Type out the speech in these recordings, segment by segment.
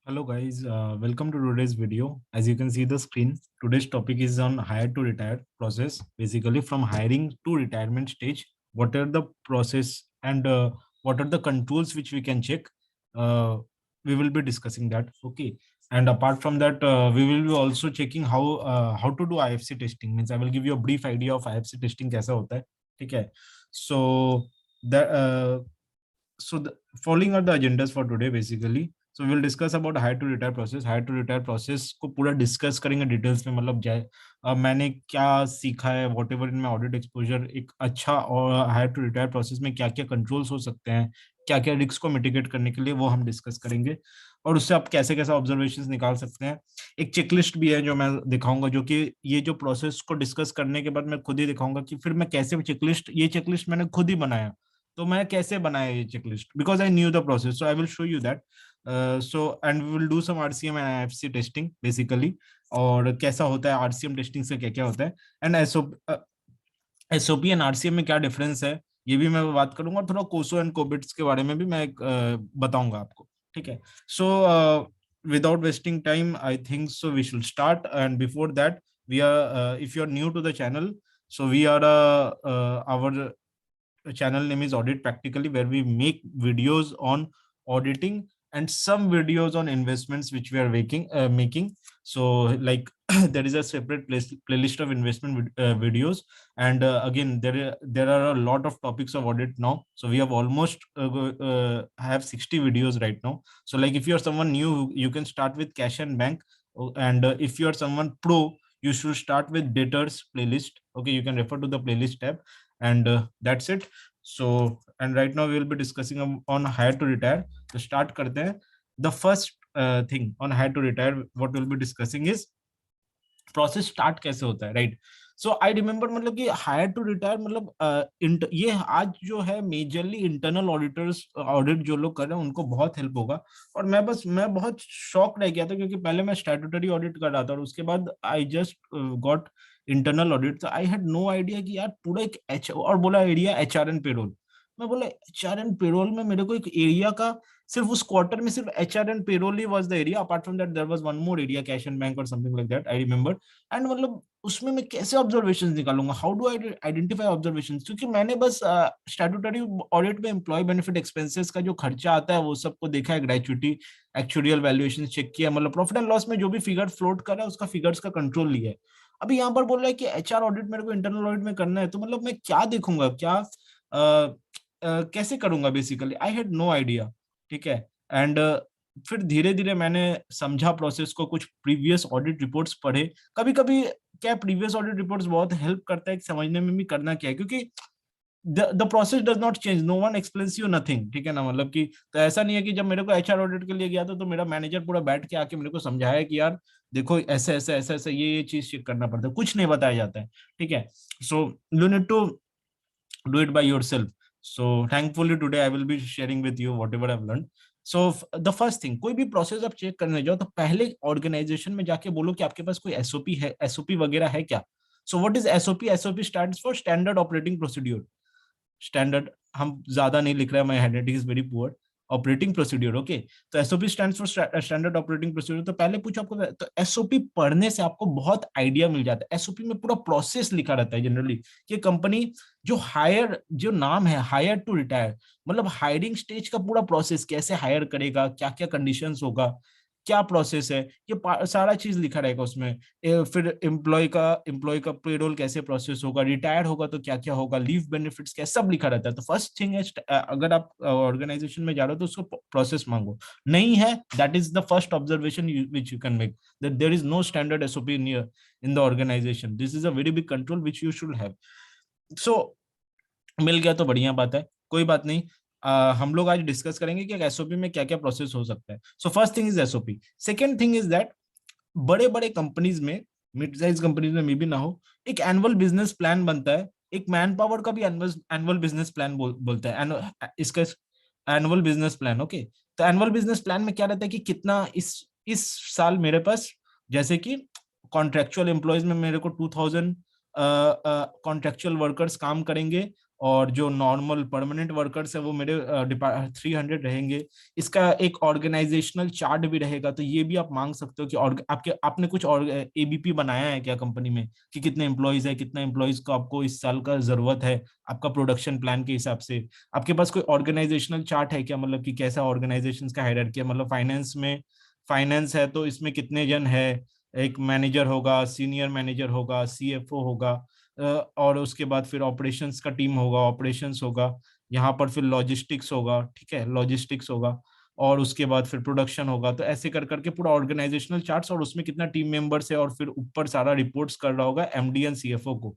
Hello guys, welcome to today's video. As you can see the screen, today's topic is on hire to retire process. Basically from hiring to retirement stage, what are the process and what are the controls which we can check. Uh, we will be discussing that. Okay. And apart from that, we will be also checking how to do IFC testing. Means I will give you a brief idea of IFC testing कैसा होता है. ठीक है. So that so the following are the agendas for today basically. So we will discuss about hire to retire process. Hire to retire process को पूरा discuss करेंगे details में. मतलब जाए मैंने क्या सीखा है, what ever in my audit exposure, एक अच्छा और हायर टू रिटायर प्रोसेस में क्या क्या कंट्रोल्स हो सकते हैं, क्या क्या रिस्क को मिटिगेट करने के लिए, वो हम डिस्कस करेंगे. और उससे आप कैसे कैसे ऑब्जर्वेशंस निकाल सकते हैं. एक चेकलिस्ट भी है जो मैं दिखाऊंगा, जो कि ये जो प्रोसेस को डिस्कस करने के बाद मैं खुद ही दिखाऊंगा कि फिर मैं कैसे ये चेकलिस्ट मैंने खुद ही बनाया. तो मैं कैसे बनाया ये checklist, because I knew the process, so I will show you that. So and we will do some RCM and IFC testing basically. और कैसा होता है आरसीएम टेस्टिंग से, क्या क्या होता है, एंड एसओपी एंड आरसीएम में क्या डिफरेंस है, ये भी मैं बात करूंगा. और थोड़ा कोसो एंड कोबिट्स के बारे में भी मैं बताऊंगा आपको. ठीक है. So without wasting time I think so we should start. And before that, we are if you are new to the channel, so we are our channel name is Audit Practically, where we make videos on auditing and some videos on investments which we are making. So like there is a separate playlist of investment videos. And again, there are a lot of topics of audit now, so we have almost have 60 videos right now. So like if you're someone new, you can start with cash and bank. And if you're someone pro, you should start with debtors playlist. Okay, you can refer to the playlist tab. And that's it. So and right now we will be discussing on hire to retire. So start karte hain. The first thing on hire to retire, what we'll be discussing is process start कैसे होता है, right. So I remember, मतलब कि higher to retire, मतलब ये आज जो है मेजरली इंटरनल ऑडिटर्स ऑडिट जो लोग कर रहे हैं उनको बहुत हेल्प होगा. और मैं बहुत शॉक रह गया था, क्योंकि पहले मैं स्टैट्यूटरी ऑडिट कर रहा था और उसके बाद I just got internal audit. I had no idea कि यार पूरा एक एच और बोला एरिया एचआर एंड पेरोल. मैं बोला एचआर एंड पेरोल में मेरे को एक एरिया का, सिर्फ उस क्वार्टर में सिर्फ एचआर एंड पेरोल ही was the area. Apart from that there was one more area, cash and bank और something like that, I remember. And मतलब उसमें मैं कैसे ऑब्जर्वेशंस निकालूंगा, how do I identify observations, क्योंकि मैंने बस स्टैट्यूटरी ऑडिट में एम्प्लॉय बेनिफिट एक्सपेंसेस का जो खर्चा आता है वो सबको देखा है, ग्रेचुइटी, एक्चुअरियल वैल्यूएशन चेक किया, मतलब प्रॉफिट एंड लॉस में जो भी फिगर फ्लोट कर रहा है उसका फिगर्स का कंट्रोल लिया है. अभी यहाँ पर बोल रहा है कि एचआर ऑडिट मेरे को इंटरनल ऑडिट में करना है, तो मतलब मैं क्या देखूंगा, क्या कैसे करूंगा, basically I had no idea. ठीक है. एंड फिर धीरे धीरे मैंने समझा प्रोसेस को, कुछ प्रीवियस ऑडिट रिपोर्ट्स पढ़े. कभी कभी क्या प्रीवियस ऑडिट रिपोर्ट्स बहुत हेल्प करता है कि समझने में भी करना क्या है, क्योंकि the process does not change, no one explains you nothing. ठीक है ना, मतलब कि तो ऐसा नहीं है कि जब मेरे को एचआर ऑडिट के लिए गया था तो मेरा मैनेजर पूरा बैठ के आके मेरे को समझाया कि यार देखो ऐसे ऐसे ऐसे ऐसे ये चीज चेक करना पड़ता है, कुछ नहीं बताया जाता है. ठीक है. So you need to do it by yourself. So thankfully today I will be sharing with you whatever I've learned. So the first thing, कोई भी प्रोसेस आप चेक करने जाओ तो पहले ऑर्गेनाइजेशन में जाके बोलो कि आपके पास कोई एसओपी है, एसओपी वगैरह है क्या. So what is SOP? SOP stands for standard operating procedure. Standard, हम ज्यादा नहीं लिख रहे हैं, my handwriting is very poor. Operating procedure. Okay. तो SOP stands for standard operating procedure. तो पहले पूछो आपको, तो एसओपी पढ़ने से आपको बहुत आइडिया मिल जाता है. एसओपी में पूरा प्रोसेस लिखा रहता है जनरली, कि कंपनी जो हायर, जो नाम है हायर टू रिटायर, मतलब हायरिंग स्टेज का पूरा प्रोसेस, कैसे हायर करेगा, क्या क्या कंडीशंस होगा, क्या प्रोसेस है, ये सारा चीज लिखा रहेगा उसमें. फिर एम्प्लॉय का पेरोल कैसे प्रोसेस होगा, रिटायर होगा तो क्या क्या होगा, लीव बेनिफिट्स क्या, सब लिखा रहता है. तो फर्स्ट थिंग है, अगर आप ऑर्गेनाइजेशन में जा रहे हो तो उसको प्रोसेस मांगो. नहीं है, that is the first observation which you can make, that there is no standard SOP in the organisation. This is a very big control which you should have. So मिल गया तो बढ़िया बात है, कोई बात नहीं. हम लोग आज डिस्कस करेंगे कि एसओपी में क्या क्या प्रोसेस हो सकता है. So first thing is SOP. Second thing is that बड़े बड़े कंपनीज में, मिड साइज कंपनीज में मे भी ना हो, एक एनुअल बिजनेस प्लान बनता है. एक मैन पावर का भी एनुअल बिजनेस प्लान बोलता है. इसका एनुअल बिजनेस प्लान. ओके. तो एनुअल बिजनेस प्लान में क्या रहता है कि कितना इस साल मेरे पास, जैसे कि कॉन्ट्रेक्चुअल एम्प्लॉयज में मेरे को 2000 कॉन्ट्रेक्चुअल वर्कर्स काम करेंगे, और जो नॉर्मल परमानेंट वर्कर्स है वो मेरे 300 रहेंगे। इसका एक ऑर्गेनाइजेशनल चार्ट भी रहेगा, तो ये भी आप मांग सकते हो कि आपके आपने कुछ और एबीपी बनाया है क्या कंपनी में, कि कितने एम्प्लॉयज है, कितने एम्प्लॉयज को आपको इस साल का जरूरत है आपका प्रोडक्शन प्लान के हिसाब से। आपके पास कोई ऑर्गेनाइजेशनल चार्ट है क्या, मतलब कि कैसा ऑर्गेनाइजेशन का हायरार्की है, मतलब फाइनेंस है तो इसमें कितने जन है, एक मैनेजर होगा, सीनियर मैनेजर होगा, सीएफओ होगा, और उसके बाद फिर ऑपरेशंस का टीम होगा, ऑपरेशंस होगा, यहाँ पर फिर लॉजिस्टिक्स होगा, ठीक है, लॉजिस्टिक्स होगा, और उसके बाद फिर प्रोडक्शन होगा। तो ऐसे कर करके पूरा ऑर्गेनाइजेशनल चार्ट्स, और उसमें कितना टीम मेंबर्स है, और फिर ऊपर सारा रिपोर्ट्स कर रहा होगा एमडी एंड सीएफओ को,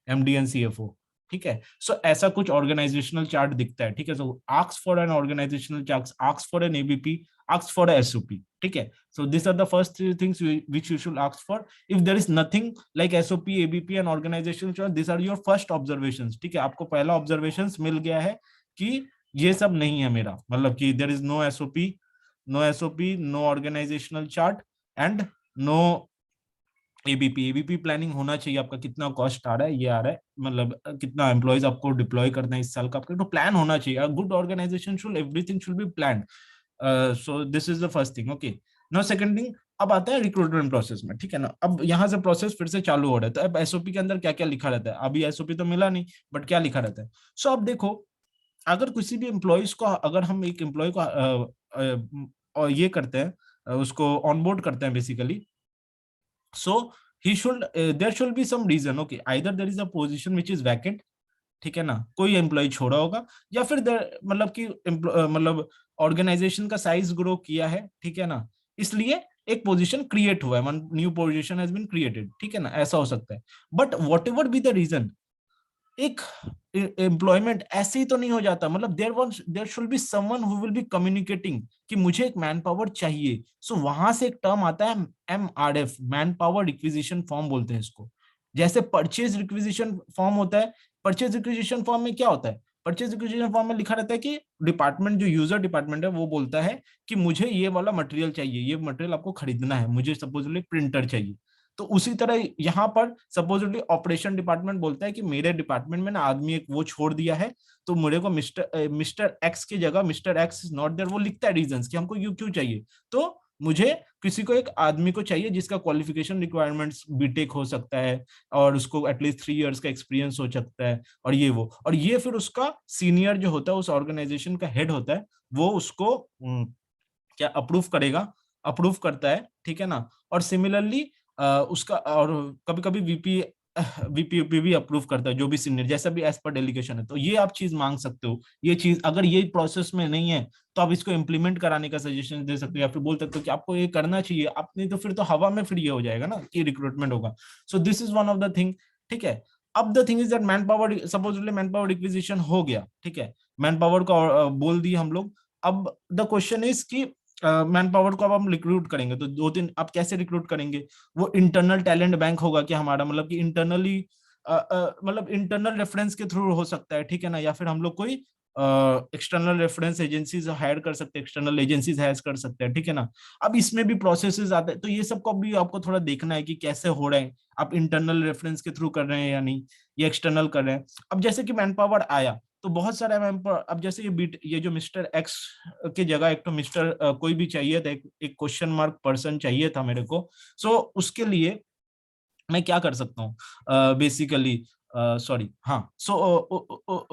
एमडी एंड सीएफओ। ठीक है, सो ऐसा कुछ ऑर्गेनाइजेशनल चार्ट दिखता है। ठीक है, so ask for an organisational chart, ask for an ABP, ask for SOP. ठीक है, so these are the first three things which you should ask for. If there is nothing like SOP, ABP and organizational chart, these are your first observations. ठीक है, आपको पहला observations मिल गया है कि ये सब नहीं है मेरा, मतलब कि there is no SOP, no organizational chart and no ABP. ABP planning होना चाहिए, आपका कितना कॉस्ट आ रहा है, ये आ रहा है, मतलब कितना एम्प्लॉयज आपको डिप्लॉय करना है इस साल का, आपका तो प्लान होना चाहिए। Good organisation should everything should be planned. So this is the first thing. Okay, now second thing, अब आता है रिक्रूटमेंट प्रोसेस में। ठीक है ना, अब यहाँ से प्रोसेस फिर से चालू हो रहा है। तो अब एसओपी के अंदर क्या क्या लिखा रहता है, अभी एसओपी तो मिला नहीं, बट क्या लिखा रहता है। सो अब देखो, अगर किसी भी एम्प्लॉयज को, अगर हम एक एम्प्लॉय को और ये करते हैं, उसको ऑनबोर्ड करते हैं basically, so he should there should be some reason. Okay, either there is a position which is vacant, ठीक है ना, कोई एम्प्लॉय छोड़ा होगा, या फिर मतलब कि मतलब ऑर्गेनाइजेशन का साइज ग्रो किया है, ठीक है ना, इसलिए एक पोजीशन क्रिएट हुआ है, one new position has been created, ठीक है ना, ऐसा हो सकता है। But whatever be the reason, एक एम्प्लॉयमेंट ऐसे ही तो नहीं हो जाता, मतलब there should be someone who will be communicating कि मुझे एक मैन पावर चाहिए। सो वहां से एक टर्म आता है MRF, man power requisition form बोलते हैं इसको। जैसे परचेज रिक्विजिशन फॉर्म होता है, परचेज रिक्विजिशन फॉर्म में क्या होता है, परचेज रिक्विजिशन फॉर्म में लिखा रहता है कि डिपार्टमेंट, जो यूजर डिपार्टमेंट है, वो बोलता है कि मुझे ये वाला मटेरियल चाहिए, ये मटेरियल आपको खरीदना है, मुझे सपोजली प्रिंटर चाहिए। तो उसी तरह यहाँ पर सपोजिटली ऑपरेशन डिपार्टमेंट बोलता है कि मेरे डिपार्टमेंट में ना आदमी एक वो छोड़ दिया है, तो मेरे को मिस्टर एक्स की जगह mister X is not there, वो लिखता है रीजंस कि हमको यू क्यों चाहिए। तो मुझे किसी को, एक आदमी को चाहिए जिसका क्वालिफिकेशन रिक्वायरमेंट्स बीटेक हो सकता है, और उसको एटलीस्ट 3 इयर्स का एक्सपीरियंस हो सकता है, और ये वो, और ये फिर उसका सीनियर जो होता है, उस ऑर्गेनाइजेशन का हेड होता है, वो उसको क्या अप्रूव करेगा, अप्रूव करता है, ठीक है ना। और सिमिलरली उसका, और कभी कभी वीपी वीपी भी अप्रूव करता है, जो भी सीनियर, जैसा भी एज पर डेलीगेशन है। तो ये आप चीज मांग सकते हो, ये चीज अगर ये प्रोसेस में नहीं है, तो आप इसको इम्प्लीमेंट कराने का सजेशन दे सकते हो, या फिर बोल सकते हो कि आपको ये करना चाहिए, आपने तो फिर तो हवा में फिर ये हो जाएगा ना कि रिक्रूटमेंट होगा। सो this is one of the thing. ठीक है, अब the thing is that man power, supposedly man power requisition हो गया, ठीक है, मैन पावर को बोल दी हम लोग। अब द क्वेश्चन इज कि मैन पावर को अब हम रिक्रूट करेंगे, तो 2 3 आप कैसे रिक्रूट करेंगे, वो इंटरनल टैलेंट बैंक होगा क्या हमारा, मतलब कि इंटरनली, मतलब इंटरनल रेफरेंस के थ्रू हो सकता है, ठीक है ना, या फिर हम लोग कोई एक्सटर्नल रेफरेंस एजेंसीज हायर कर सकते हैं, एक्सटर्नल एजेंसीज हायर कर सकते हैं, ठीक है ना। अब इसमें भी प्रोसेसेस आते हैं, तो ये सबको भी आपको थोड़ा देखना है कि कैसे हो रहे हैं, आप इंटरनल रेफरेंस के थ्रू कर रहे हैं या नहीं, या एक्सटर्नल कर रहे हैं। अब जैसे कि मैन पावर आया, तो बहुत सारा मैन पावर, अब जैसे ये जो मिस्टर एक्स की जगह एक तो मिस्टर कोई भी चाहिए था, एक क्वेश्चन मार्क पर्सन चाहिए था मेरे को। सो उसके लिए मैं क्या कर सकता हूँ, बेसिकली, सॉरी, हाँ, सो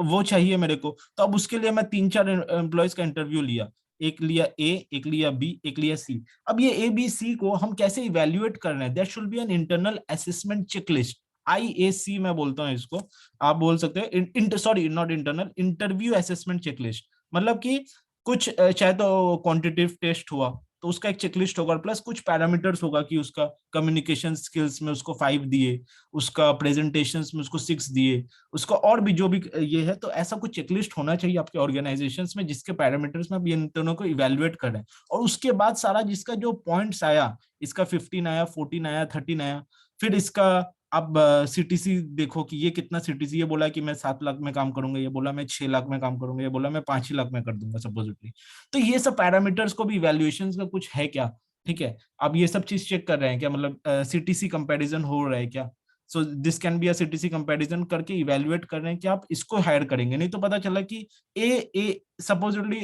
वो चाहिए मेरे को। तो अब उसके लिए मैं 3 4 एम्प्लॉयज का इंटरव्यू लिया, एक लिया ए, एक लिया बी, एक लिया सी। अब ये ए बी सी को हम कैसे इवेल्युएट कर रहे हैं, there should be an internal assessment checklist, IAC मैं बोलता हूँ इसको, आप बोल सकते हैं sorry, not internal, interview assessment checklist. मतलब कि कुछ चाहे तो क्वांटिटेटिव टेस्ट हुआ, तो उसका एक चेकलिस्ट होगा, प्लस कुछ पैरामीटर्स होगा कि उसका कम्युनिकेशन स्किल्स में उसको 5 दिए, उसका प्रेजेंटेशन में उसको 6 दिए, उसका और भी जो भी ये है। तो ऐसा कुछ चेकलिस्ट होना चाहिए आपके ऑर्गेनाइजेशन में, जिसके पैरामीटर्स में आप ये दोनों को इवेल्युएट कर रहे हैं। और उसके बाद सारा जिसका जो पॉइंट्स आया, इसका 15 आया, 14 आया, 13 आया, फिर इसका अब सीटीसी देखो कि ये कितना सीटीसी, ये बोला कि मैं 7 लाख में काम करूंगा, ये बोला मैं 6 लाख में काम करूंगा, ये बोला मैं 5 ही लाख में कर दूंगा सपोजिटली। तो ये सब पैरामीटर्स को भी इवेल्युएशन का कुछ है क्या, ठीक है। अब ये सब चीज चेक कर रहे हैं क्या, मतलब सीटीसी कंपैरिजन हो रहा है क्या, so this can be a CTC comparison करके इवेल्युएट कर रहे हैं कि आप इसको हायर करेंगे। नहीं तो पता चला कि ए सपोजिटली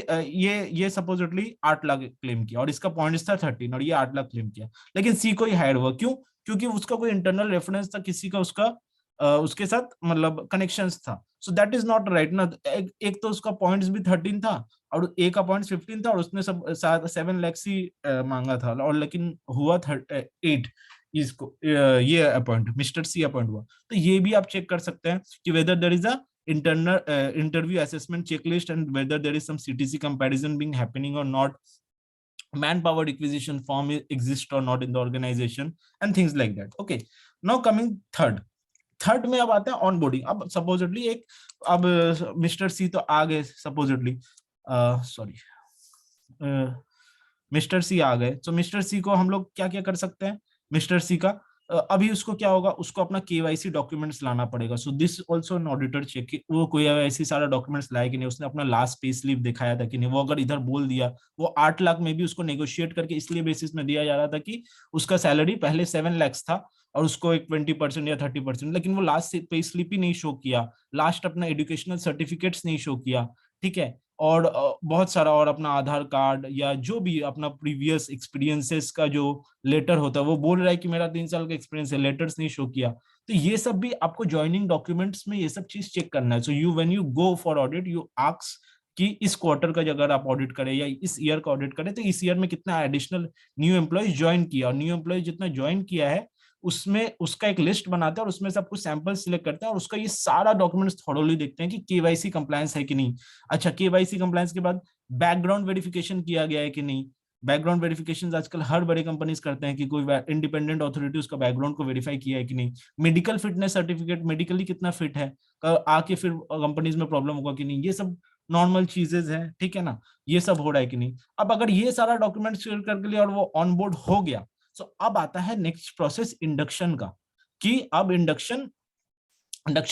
ये सपोजिटली 8 लाख क्लेम किया और इसका पॉइंट्स था 13 और ये 8 लाख क्लेम किया, लेकिन सी को ही हायर हुआ। क्यों? क्योंकि उसका कोई इंटरनल रेफरेंस था, किसी का उसका उसके साथ मतलब कनेक्शंस था। So that is not right ना। एक तो उसका पॉइंट्स भी 13 था और ए का पॉइंट 15 था और उसने सब 7 लाख ही मांगा था, और लेकिन हुआ 8 इसको ये अपॉइंट मिस्टर सी अपॉइंट हुआ। तो ये भी आप चेक कर सकते हैं कि whether there is a internal interview assessment checklist and whether there is some CTC comparison being happening or not, manpower requisition form exists or not in the organization and things like that. Okay, now coming third में अब आता है onboarding. अब supposedly एक अब mister सी तो आ गए, supposedly sorry mister सी आ गए, तो मिस्टर सी को हम लोग क्या क्या कर सकते हैं? मिस्टर सी का अभी उसको क्या होगा, उसको अपना केवाईसी डॉक्यूमेंट्स लाना पड़ेगा। So this also an auditor check कि वो कोई ऐसी सारा डॉक्यूमेंट्स लाए कि नहीं, उसने अपना लास्ट पे स्लिप दिखाया था कि नहीं। वो अगर इधर बोल दिया, वो 8 लाख में भी उसको नेगोशिएट करके इसलिए बेसिस में दिया जा रहा था कि उसका सैलरी पहले 7 लाख था और उसको एक 20% या 30%, लेकिन वो लास्ट पे स्लिप ही नहीं शो किया, लास्ट अपना एजुकेशनल सर्टिफिकेट्स नहीं शो किया, ठीक है, और बहुत सारा और अपना आधार कार्ड या जो भी अपना प्रीवियस एक्सपीरियंसेस का जो लेटर होता है, वो बोल रहा है कि मेरा 3 साल का एक्सपीरियंस है, लेटर्स नहीं शो किया। तो ये सब भी आपको ज्वाइनिंग डॉक्यूमेंट्स में ये सब चीज चेक करना है। So you when you go for audit you ask कि इस क्वार्टर का अगर आप ऑडिट करें या इस ईयर का ऑडिट करें तो इस ईयर में कितना एडिशनल न्यू एम्प्लॉयज ज्वाइन किया, और न्यू एम्प्लॉयज जितना ज्वाइन किया है उसमें उसका एक लिस्ट बनाता है और उसमें से आप कुछ सैंपल सिलेक्ट करते हैं और उसका ये सारा डॉक्यूमेंट्स थॉरोली देखते हैं कि केवाईसी कंप्लायंस है कि नहीं। अच्छा, केवाईसी कंप्लायंस के बाद बैकग्राउंड वेरिफिकेशन किया गया है कि नहीं। बैकग्राउंड वेरिफिकेशन आजकल हर बड़े कंपनीज करते हैं कि कोई इंडिपेंडेंट अथॉरिटी उसका बैकग्राउंड को वेरीफाई किया है कि नहीं। मेडिकल फिटनेस सर्टिफिकेट, मेडिकली कितना फिट है, आके फिर कंपनीज में प्रॉब्लम होगा कि नहीं, ये सब नॉर्मल चीजेज है, ठीक है ना। ये सब हो रहा है कि नहीं। अब अगर ये सारा डॉक्यूमेंट शेयर करके लिया और वो ऑन बोर्ड हो गया, सो अब आता है नेक्स्ट प्रोसेस इंडक्शन का, कि अब इंडक्शन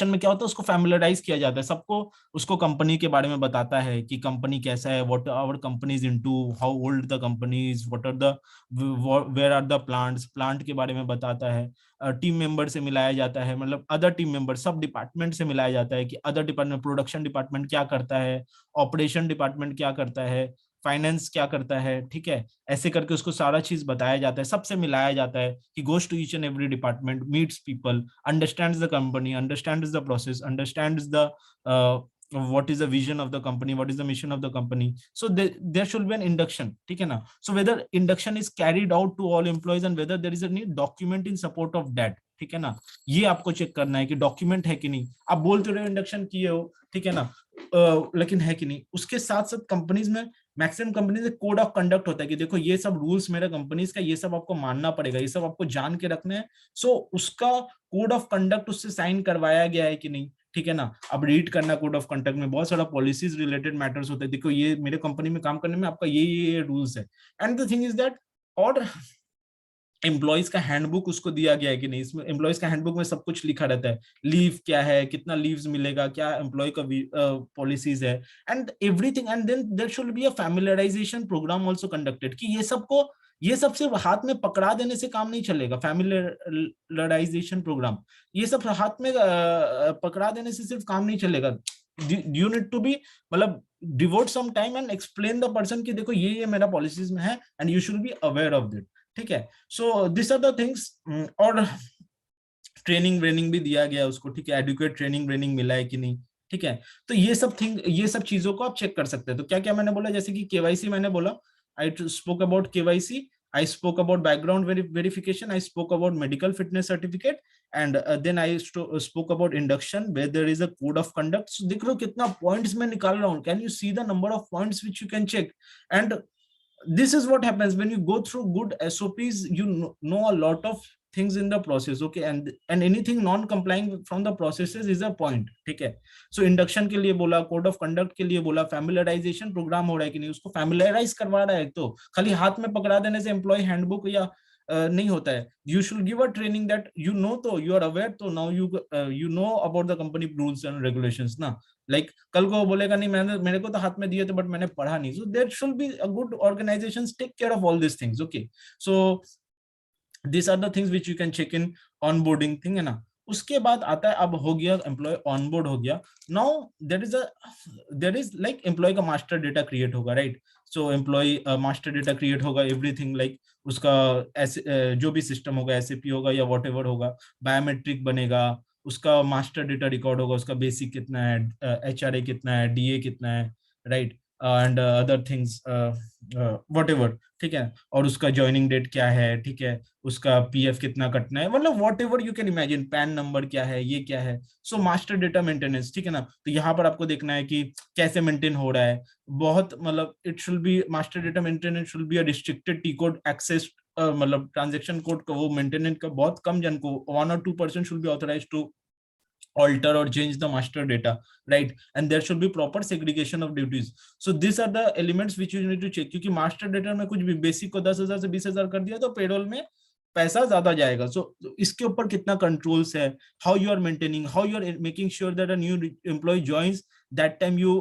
में क्या होता है, उसको फैमिलियराइज किया जाता है सबको, उसको कंपनी के बारे में बताता है कि कंपनी कैसा है, what our company is into, how old the company is, what are the where are the plant के बारे में बताता है। टीम मेंबर से मिलाया जाता है, मतलब अदर टीम मेंबर, सब डिपार्टमेंट से मिलाया जाता है कि अदर डिपार्टमेंट, प्रोडक्शन डिपार्टमेंट क्या करता है, ऑपरेशन डिपार्टमेंट क्या करता है, फाइनेंस क्या करता है, ठीक है। ऐसे करके उसको सारा चीज बताया जाता है, सबसे मिलाया जाता है कि goes to each and every department, meets people, understands the company, understands the process, understands the what is the vision of the company, what is the mission of the company. So there should be an induction, ठीक है ना। So whether induction is carried out to all employees and whether there is a need document in support of that, ठीक है ना। ये आपको check करना है कि डॉक्यूमेंट है कि नहीं। आप बोल तो रहे हो इंडक्शन किए हो, ठीक है ना, लेकिन है कि नहीं। उसके साथ साथ कंपनीज में, मैक्सिमम कंपनीज में कोड ऑफ कंडक्ट होता है कि देखो ये सब रूल्स मेरे कंपनीज का, ये सब आपको मानना पड़ेगा, ये सब आपको जान के रखना है। सो उसका कोड ऑफ कंडक्ट उससे साइन करवाया गया है कि नहीं, ठीक है ना। अब रीड करना कोड ऑफ कंडक्ट में बहुत सारा पॉलिसीज रिलेटेड मैटर्स होते हैं, देखो ये मेरे कंपनी में काम करने में आपका ये रूल्स है। And the thing is that, और एम्प्लॉयज का हैंडबुक उसको दिया गया है कि नहीं। इसमें एम्प्लॉयज का हैंडबुक में सब कुछ लिखा रहता है, लीव क्या है, कितना लीव्स मिलेगा, क्या एम्प्लॉय का पॉलिसीज है, and everything. And then there should be a familiarisation programme also conducted, कि ये सब सिर्फ हाथ में पकड़ा देने से काम नहीं चलेगा। फैमिलियराइजेशन प्रोग्राम, ये सब हाथ में पकड़ा देने से सिर्फ काम नहीं चलेगा। यू नीड टू बी, मतलब devote some time and explain the person कि देखो ये मेरा पॉलिसीज में है and you should be aware of that, ठीक है। So this are the things. और ट्रेनिंग व्रेनिंग भी दिया गया उसको, ठीक है, एडुकेट ट्रेनिंग व्रेनिंग मिला है कि नहीं, ठीक है। तो ये सब चीजों को आप चेक कर सकते हैं। तो क्या क्या मैंने बोला, जैसे कि केवाईसी मैंने बोला, I spoke about KYC, I spoke about background verification, I spoke about medical fitness certificate, and then I spoke about induction where there is a code of conduct. So देख लो कितना points मैं निकाल रहा हूँ, can you see the number of points which you can check? And this is what happens when you go through good SOPs, you know a lot of things in the process, okay, and anything non complying from the processes is a point, ठीक है। So induction के लिए बोला, code of conduct के लिए बोला, familiarization program हो रहा है कि नहीं, उसको familiarize करवा रहा है। तो खाली हाथ में पकड़ा देने से employee handbook या नहीं होता है। You should give a training that you know, तो you are aware, तो now you know about the company rules and regulations ना। लाइक कल को वो बोलेगा नहीं, मैंने, मेरे को तो हाथ में दिए थे बट मैंने पढ़ा नहीं। So there should be a good organisations take care of all this things, okay. So these are the things which you can check in onboarding thing, है ना। उसके बाद आता है, अब हो गया एम्प्लॉय ऑनबोर्ड हो गया, now there is like employee का मास्टर डेटा क्रिएट होगा, right? So employee master data create होगा, एवरीथिंग लाइक उसका जो भी सिस्टम होगा, एसएपी होगा या वॉट एवर होगा, बायोमेट्रिक बनेगा, उसका मास्टर डेटा रिकॉर्ड होगा, उसका बेसिक कितना है, एचआरए कितना है, डीए कितना है, right, and other things what ever, ठीक है, और उसका ज्वाइनिंग डेट क्या है, ठीक है, उसका पीएफ कितना कटना है, मतलब what ever you can imagine, pan number क्या है, ये क्या है। सो मास्टर डेटा मेंटेनेंस, ठीक है ना, तो यहाँ पर आपको देखना है कि कैसे मेंटेन हो रहा है, बहुत मतलब it should be, master data maintenance should be a restricted T code access, मतलब ट्रांजेक्शन कोड का वो मेंटेनेंस का बहुत कम जन को, 1 or 2% should be authorise to alter or change the master data, right? And there should be proper segregation of duties. So these are the elements which you need to check, क्योंकि master data में कुछ भी basic को 10,000 से 20,000 कर दिया तो payroll में पैसा ज्यादा जाएगा। सो इसके ऊपर कितना कंट्रोल्स है, how you are maintaining, how you are making sure that a new employee joins, that time you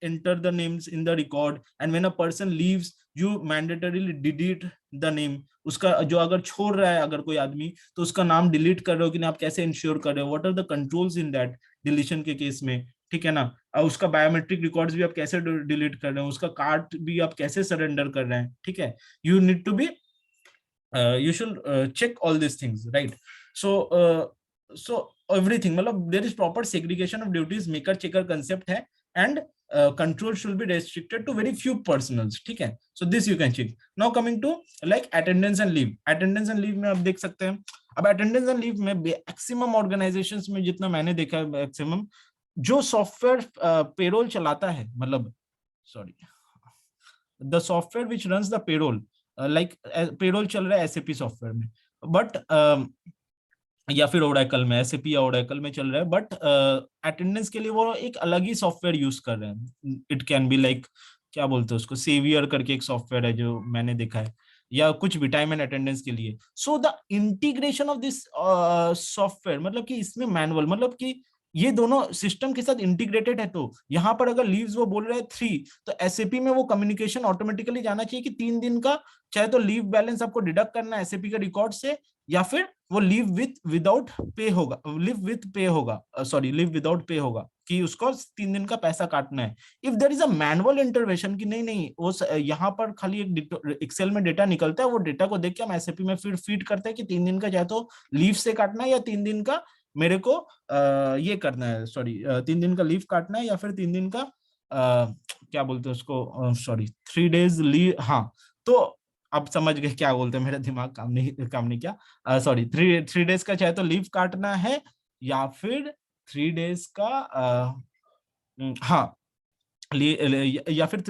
enter the names in the record, and when a person leaves you mandatorily delete the name, उसका जो अगर छोड़ रहा है अगर कोई आदमी, तो उसका नाम डिलीट कर रहे हो कि नहीं, आप कैसे इंश्योर कर रहे हो, what are the controls in that deletion के केस में, ठीक है ना। उसका बायोमेट्रिक रिकॉर्ड्स भी आप कैसे डिलीट कर रहे हो, उसका कार्ड भी आप कैसे सरेंडर कर रहे हैं, ठीक है। You need to be you should check all these things, right? So everything, matlab there is proper segregation of duties, maker checker concept hai, and control should be restricted to very few personals, ठीक है। so this you can check. Now coming to like attendance and leave, attendance and leave में आप देख सकते हैं, अब attendance and leave में maximum organisations में जितना मैंने देखा है, मैक्सिमम जो सॉफ्टवेयर पेरोल चलाता है, मतलब sorry, the software which runs the payroll, like payroll चल रहा है एसएपी सॉफ्टवेयर में, बट या फिर ओरेकल में, एसएपी या ओरेकल में चल रहा है, बट अटेंडेंस के लिए वो एक अलग ही सॉफ्टवेयर यूज कर रहे हैं। इट कैन बी लाइक, क्या बोलते हैं उसको, सेवियर करके एक सॉफ्टवेयर है जो मैंने देखा है, या कुछ भी टाइम एंड अटेंडेंस के लिए। So the integration of this software, मतलब कि इसमें मैनुअल, मतलब कि ये दोनों सिस्टम के साथ इंटीग्रेटेड है, तो यहाँ पर अगर लीव्स वो बोल रहे हैं 3, तो एसएपी में वो कम्युनिकेशन ऑटोमेटिकली जाना चाहिए कि 3 दिन का चाहे तो लीव बैलेंस आपको डिडक्ट करना है एसएपी के रिकॉर्ड से, या फिर वो लीव विदाउट पे होगा, लीव विथ पे होगा, सॉरी लीव विदाउट पे होगा, कि उसको 3 दिन का पैसा काटना है। If there is a manual intervention कि नहीं नहीं वो यहाँ पर खाली एक एक्सेल में डेटा निकलता है, वो डेटा को देख के हम एसएपी में फिर फीड करते हैं कि 3 दिन का चाहे तो लीव से काटना है, या 3 दिन का मेरे को ये करना है, सॉरी 3 दिन का लीव काटना है, या फिर 3 दिन का क्या बोलते हैं उसको, सॉरी 3 days लीव, हाँ। तो अब समझ गए क्या बोलते हैं, मेरा दिमाग काम नहीं किया, सॉरी 3 days का चाहे तो लीव काटना है, या फिर 3 days का हाँ या फिर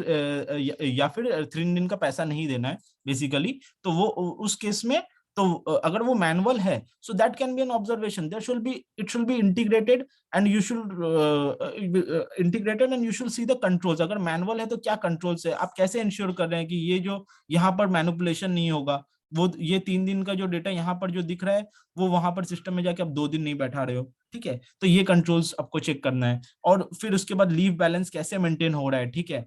3 दिन का पैसा नहीं देना है बेसिकली। तो वो उस केस में, तो अगर वो मैनुअल है, so that can be an observation, there should be, it should be integrated, and you should integrated and you should see the controls. अगर मैनुअल है तो क्या कंट्रोल्स है, आप कैसे इंश्योर कर रहे हैं कि ये जो यहाँ पर मैनिपुलेशन नहीं होगा, वो ये 3 दिन का जो डेटा यहाँ पर जो दिख रहा है, वो वहां पर सिस्टम में जाके आप 2 दिन नहीं बैठा रहे हो, ठीक है। तो ये कंट्रोल्स आपको चेक करना है, और फिर उसके बाद लीव बैलेंस कैसे मेंटेन हो रहा है, ठीक है।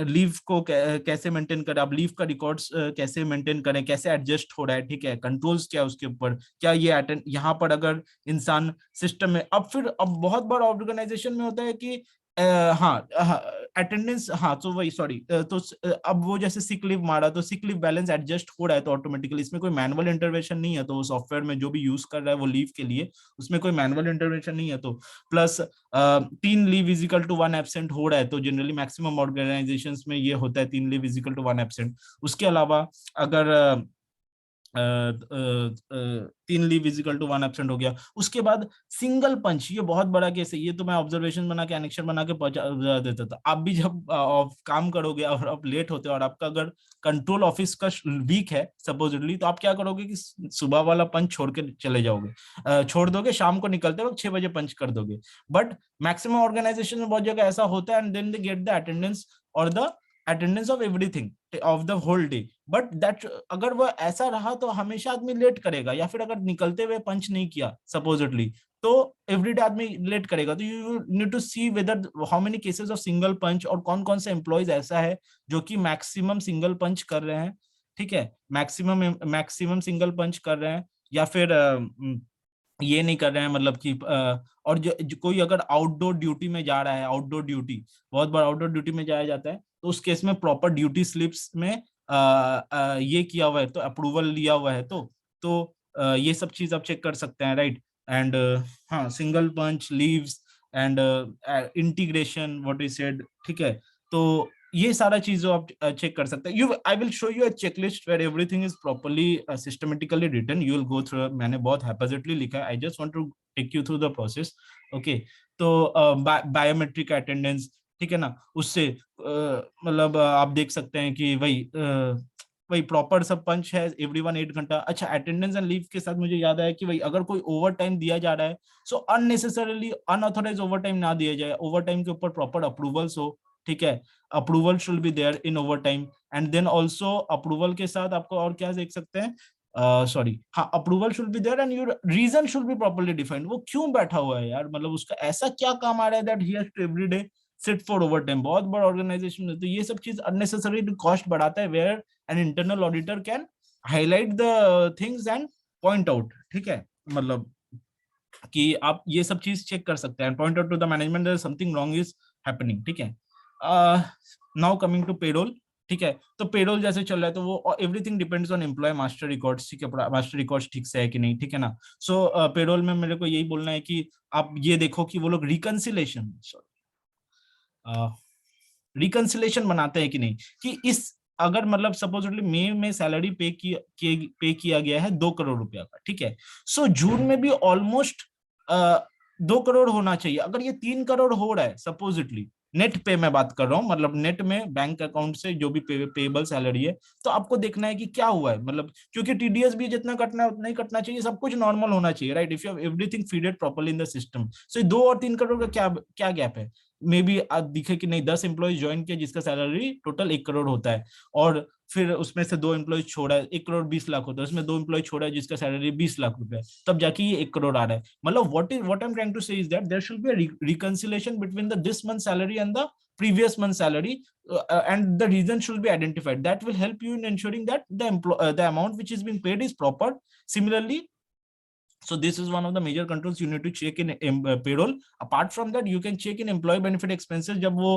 लीव को कैसे मेंटेन करें, आप लीव का रिकॉर्ड्स कैसे मेंटेन करें, कैसे एडजस्ट हो रहा है, ठीक है। कंट्रोल्स क्या उसके ऊपर, क्या ये अटेंड यहाँ पर अगर इंसान सिस्टम में, अब बहुत बार ऑर्गेनाइजेशन में होता है कि हाँ अटेंडेंस, हाँ तो वही सॉरी, तो अब वो जैसे सिक लीव मारा तो सिक लीव बैलेंस एडजस्ट हो रहा है, तो ऑटोमेटिकली इसमें कोई मैनुअल इंटरवेंशन नहीं है, तो वो सॉफ्टवेयर में जो भी यूज कर रहा है वो लीव के लिए, उसमें कोई मैनुअल इंटरवेंशन नहीं है। तो plus 3 leave is equal to 1 absent हो रहा है, तो जनरली मैक्सिमम ऑर्गेनाइजेशंस में ये होता है 3 leave is equal to 1 absent. उसके अलावा अगर 3 लीव इजिकल टू 1 एब्सेंट हो गया, उसके बाद सिंगल पंच, ये बहुत बड़ा केस है, ये तो मैं ऑब्जर्वेशन बना के एनेक्शन बना के पहुंचा देता था। आप भी जब काम करोगे और आप लेट होते हो, और आपका अगर कंट्रोल ऑफिस का वीक है सपोजिटली, तो आप क्या करोगे कि सुबह वाला पंच छोड़ के चले जाओगे, छोड़ दोगे, शाम को निकलते वक्त 6 बजे पंच कर दोगे। बट मैक्सिमम ऑर्गेनाइजेशन में बहुत जगह ऐसा होता है, and then they get the attendance और the attendance of everything of the whole day. But that अगर वो ऐसा रहा तो हमेशा आदमी लेट करेगा, या फिर अगर निकलते हुए पंच नहीं किया सपोजिटली, तो एवरीडे आदमी लेट करेगा। तो you need to see whether how many cases of single punch, और कौन कौन से एम्प्लॉयज ऐसा है जो कि मैक्सिमम सिंगल पंच कर रहे हैं, ठीक है, मैक्सिमम सिंगल पंच कर रहे हैं। या फिर ये नहीं कर रहे हैं, मतलब कि और जो कोई अगर आउटडोर ड्यूटी में जा रहा है, आउटडोर ड्यूटी, बहुत बार आउटडोर ड्यूटी में जाया जाता है, तो उस केस में प्रॉपर ड्यूटी स्लिप्स में ये किया हुआ है, तो अप्रूवल लिया हुआ है, तो ये सब चीज आप चेक कर सकते हैं, राइट। एंड हाँ, single punch leaves and integration what is said, ठीक है। तो ये सारा चीजों आप चेक कर सकते हैं। You I will show you a checklist where everything is properly systematically written, you will go through, मैंने बहुत हैपोजिटली लिखा है, I just want to take you through the process. Okay, तो बायोमेट्रिक अटेंडेंस, ठीक है ना, उससे मतलब आप देख सकते हैं कि वही प्रॉपर सब पंच है, एवरीवन 8 घंटा। अच्छा, अटेंडेंस एंड लीव के साथ मुझे याद आया कि भाई अगर कोई ओवर टाइम दिया जा रहा है, सो अननेसेसरली अनऑथोराइज ओवर टाइम ना दिया जाए, ओवर टाइम के ऊपर प्रॉपर अप्रूवल्स हो, ठीक है। Approval should be there in over time, and then also approval के साथ आपको और क्या देख सकते हैं, सॉरी, हाँ, approval should be there and your reason should be properly defined. वो क्यों बैठा हुआ है यार, मतलब उसका ऐसा क्या काम आ रहा है that he has to everyday sit for over time. बहुत बड़ा ऑर्गेनाइजेशन है, तो ये सब चीज अननेसेसरी कॉस्ट बढ़ाता है, where an internal auditor can highlight the things and point out, ठीक है, मतलब कि आप ये सब चीज चेक कर सकते हैं, point out to the management that something wrong is happening, ठीक है। नाउ कमिंग टू पेरोल, ठीक है। तो पेरोल जैसे चल रहा है, तो वो everything depends on employee master records, ठीक है, मास्टर रिकॉर्ड्स ठीक से है कि नहीं, ठीक है ना। सो पेरोल में मेरे को यही बोलना है कि आप ये देखो कि वो लोग रिकंसिलेशन, रिकंसिलेशन बनाते हैं कि नहीं, कि इस अगर मतलब सपोजिटली मई में सैलरी पे किया गया है 2 करोड़ रुपया का, ठीक है। सो जून में भी ऑलमोस्ट 2 करोड़ होना चाहिए। अगर ये 3 करोड़ हो रहा है सपोजिटली, नेट पे मैं बात कर रहा हूँ, मतलब नेट में बैंक अकाउंट से जो भी पेबल सैलरी है, तो आपको देखना है कि क्या हुआ है, मतलब क्योंकि टीडीएस भी जितना कटना है उतना ही कटना चाहिए, सब कुछ नॉर्मल होना चाहिए, right. If you have everything feeded properly in the system, so 2 और 3 करोड़ का क्या क्या गैप है। मे बी आप दिखे कि नहीं 10 एम्प्लॉयज ज्वाइन किया जिसका सैलरी टोटल 1 करोड़ होता है, और फिर उसमें से 2 एम्प्लॉयज छोड़ा है, 1 करोड़ 20 लाख होता है, उसमें 2 एम्प्लॉय छोड़ा है जिसका सैलरी 20 लाख रुपए, तब जाके ये 1 करोड़ आ रहा है। मतलब what I am trying to say is that there should be a reconciliation between the this month salary and the previous month salary, and the reason should be identified. That will help you in ensuring that the amount which is being paid is proper. Similarly, so this is one of the major controls you need to check in payroll. Apart from that, you can check in employee benefit expenses. जब वो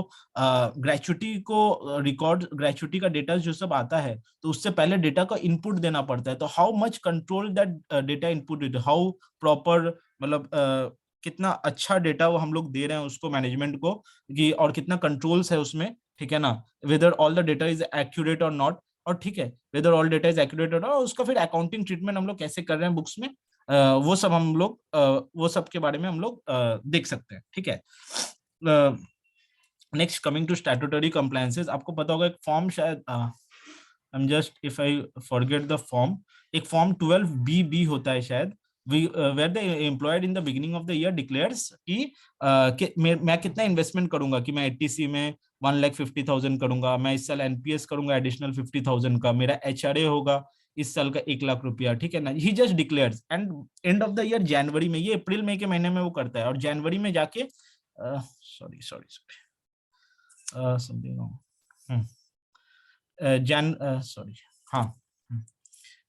gratuity को record, gratuity का data जो सब आता है, तो उससे पहले डेटा का इनपुट देना पड़ता है। तो how much control that data input, how proper, मतलब कितना अच्छा डेटा वो हम लोग दे रहे हैं उसको मैनेजमेंट को, कि और कितना कंट्रोल्स है उसमें, ठीक है ना, whether all the data is accurate और नॉट, और ठीक है, whether all data is accurate और नॉट, उसका फिर अकाउंटिंग ट्रीटमेंट हम लोग कैसे कर रहे हैं बुक्स में, वो सब हम लोग वो सब के बारे में हम लोग देख सकते हैं, ठीक है। Next, coming to statutory compliances, आपको पता होगा एक फॉर्म, शायद I am just if I forget the form, एक फॉर्म 12BB होता है शायद, where the employed in the beginning of the year declares कि मैं कितना इन्वेस्टमेंट करूंगा, कि मैं एटीसी में 1,50,000 करूंगा, मैं इस साल एनपीएस करूंगा एडिशनल 50,000 का, मेरा एचआरए होगा इस साल का 1 लाख रुपया, ठीक है ना। He just declares and end of the year जनवरी में, ये अप्रैल मई के महीने में वो करता है, और जनवरी में जाके sorry sorry sorry something Jain sorry हाँ,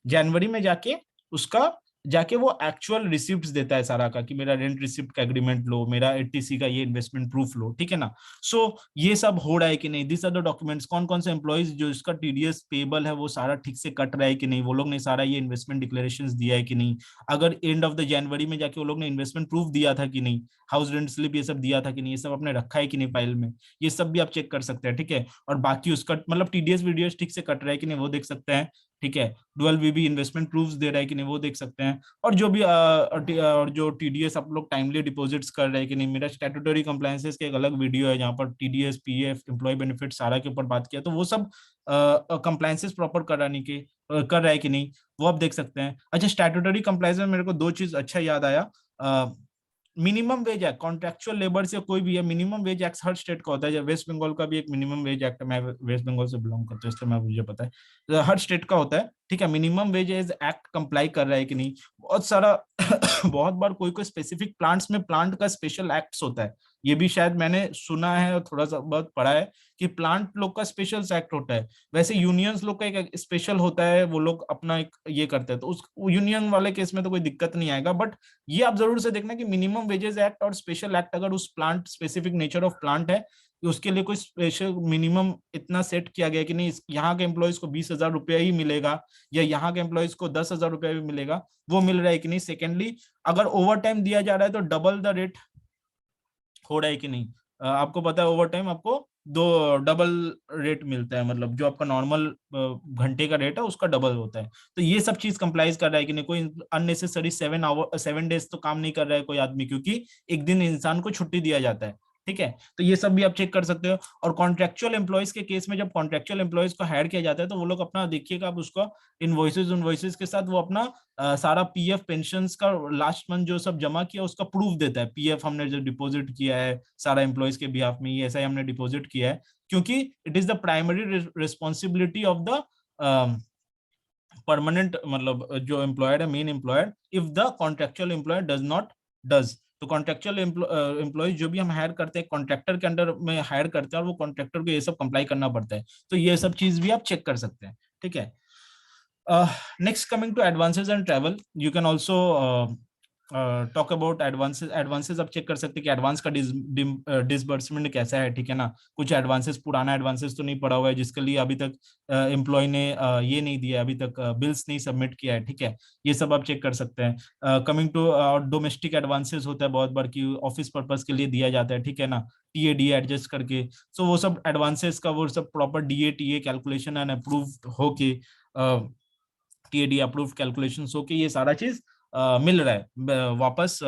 जनवरी में जाके उसका जाके वो एक्चुअल रिसिप्ट देता है सारा का, कि मेरा रेंट रिसिप्ट का एग्रीमेंट लो, मेरा एटीसी का ये इन्वेस्टमेंट प्रूफ लो, ठीक है ना। सो ये सब हो रहा है कि नहीं, दिस आर द डॉक्यूमेंट्स, कौन कौन से एम्प्लॉइज जो इसका टीडीएस पेबल है वो सारा ठीक से कट रहा है कि नहीं, वो लोग ने सारा ये इन्वेस्टमेंट डिक्लेरेशंस दिया है कि नहीं, अगर एंड ऑफ द जनवरी में जाके वो लोग ने इन्वेस्टमेंट प्रूफ दिया था कि नहीं, हाउस रेंट स्लिप ये सब दिया था कि नहीं, ये सब आपने रखा है कि नहीं फाइल में, ये सब भी आप चेक कर सकते हैं, ठीक है। और बाकी उसका मतलब टीडीएस वीडियोस ठीक से कट रहा है कि नहीं वो देख सकते हैं, ठीक है। डुअल बीबी इन्वेस्टमेंट प्रूफ्स दे रहा है कि नहीं वो देख सकते हैं, और जो भी और जो टीडीएस आप लोग टाइमली डिपॉजिट्स कर रहे हैं कि नहीं। मेरा स्टैट्यूटरी कंप्लायंसेस के एक अलग वीडियो है जहां पर टीडीएस, पीएफ, एम्प्लॉय बेनिफिट सारा के ऊपर बात किया, तो वो सब कंप्लायंसेस प्रॉपर कराने के कर रहा है कि नहीं वो आप देख सकते हैं। अच्छा, स्टैट्यूटरी कंप्लायंस में मेरे को 2 चीज अच्छा याद आया। Minimum wage act, contractual labour से कोई भी है, मिनिमम वेज एक्ट हर स्टेट का होता है, जब वेस्ट बंगाल का भी एक मिनिमम वेज एक्ट है, मैं वेस्ट बंगाल से बिलोंग करता हूँ इसलिए मैं मुझे पता है, हर स्टेट का होता है। ठीक है, मिनिमम वेजेस एक्ट कंप्लाई कर रहा है कि नहीं। बहुत सारा बहुत बार कोई कोई स्पेसिफिक प्लांट्स में प्लांट का स्पेशल एक्ट्स होता है, ये भी शायद मैंने सुना है और थोड़ा सा बहुत पढ़ा है कि प्लांट लोग का स्पेशल एक्ट होता है। वैसे यूनियंस लोग का एक स्पेशल होता है, वो लोग अपना एक ये करते हैं, तो उस यूनियन वाले केस में तो कोई दिक्कत नहीं आएगा। बट ये आप जरूर से देखना कि मिनिमम वेजेस एक्ट और स्पेशल एक्ट अगर उस plant specific nature of plant है कि उसके लिए कोई स्पेशल मिनिमम इतना सेट किया गया कि नहीं यहाँ के एम्प्लॉयज को 20,000 रुपया ही मिलेगा या यहाँ के एम्प्लॉयज को 10,000 रुपया भी मिलेगा, वो मिल रहा है कि नहीं। सेकेंडली, अगर ओवर टाइम दिया जा रहा है तो डबल द रेट हो रहा है कि नहीं। आपको पता है ओवर टाइम आपको दो डबल रेट मिलता है, मतलब जो आपका नॉर्मल घंटे का रेट है उसका डबल होता है। तो ये सब चीज कंप्लाइज कर रहा है कि नहीं, कोई अननेसेसरी 7 डेज तो काम नहीं कर रहा है कोई आदमी, क्योंकि एक दिन इंसान को छुट्टी दिया जाता है। ठीक है, तो ये सब भी आप चेक कर सकते हो। और कॉन्ट्रेक्चुअल एम्प्लॉयज के केस में जब कॉन्ट्रेक्चुअल एम्प्लॉयज को हायर किया जाता है तो वो लोग अपना देखिएगा आप उसका इनवॉइसेस के साथ वो अपना सारा पीएफ पेंशन का लास्ट मंथ जो सब जमा किया उसका प्रूफ देता है, पीएफ हमने जो डिपॉजिट किया है सारा एम्प्लॉयज के बिहाफ में, ये ऐसा ही हमने डिपॉजिट किया है, क्योंकि it is the primary responsibility of the permanent, मतलब जो एम्प्लॉयर है, main employer, if the contractual employer does not does. तो कॉन्ट्रेक्चुअल एम्प्लॉय जो भी हम हायर करते हैं कॉन्ट्रैक्टर के अंडर में हायर करते हैं, और वो कॉन्ट्रैक्टर को ये सब कंप्लाई करना पड़ता है, तो ये सब चीज भी आप चेक कर सकते हैं। ठीक है, next, coming to advances and travel, you can also talk about advances आप चेक कर सकते हैं कि एडवांस का डिसबर्समेंट कैसा है। ठीक है ना, कुछ एडवांसेस, पुराना एडवांसेस तो नहीं पड़ा हुआ है जिसके लिए अभी तक एम्प्लॉय ने ये नहीं दिया, अभी तक बिल्स नहीं सबमिट किया है। ठीक है, ये सब आप चेक कर सकते हैं। कमिंग टू डोमेस्टिक एडवांसेस होता है बहुत बार कि ऑफिस पर्पज के लिए दिया जाता है, ठीक है ना, टीए डी एडजस्ट करके। सो वो सब एडवांसेस का वो सब proper DA TA calculation and approve होके, टीएडी अप्रूव कैलकुलेशन हो के ये सारा चीज मिल रहा है वापस,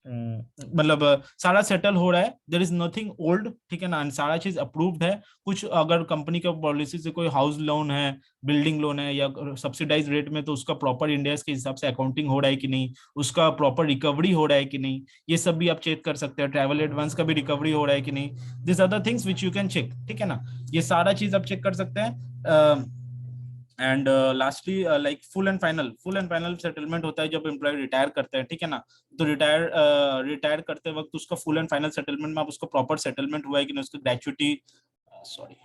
मतलब सारा सेटल हो रहा है, देयर इज नथिंग ओल्ड। ठीक है ना, सारा चीज अप्रूव्ड है। कुछ अगर कंपनी का पॉलिसी से कोई हाउस लोन है, बिल्डिंग लोन है या सब्सिडाइज रेट में, तो उसका प्रॉपर इंडिया के हिसाब से अकाउंटिंग हो रहा है कि नहीं, उसका प्रॉपर रिकवरी हो रहा है कि नहीं, ये सब भी आप चेक कर सकते हैं। ट्रैवल एडवांस का भी रिकवरी हो रहा है कि नहीं, this are the things which you can check. ठीक है ना, ये सारा चीज आप चेक कर सकते हैं। And lastly, like full and final settlement होता है जब एम्प्लॉय रिटायर करते हैं। ठीक है ना, तो रिटायर करते वक्त उसका फुल एंड फाइनल सेटलमेंट में आप उसको प्रॉपर सेटलमेंट हुआ है कि नहीं, उसकी ग्रेचुटी, सॉरी,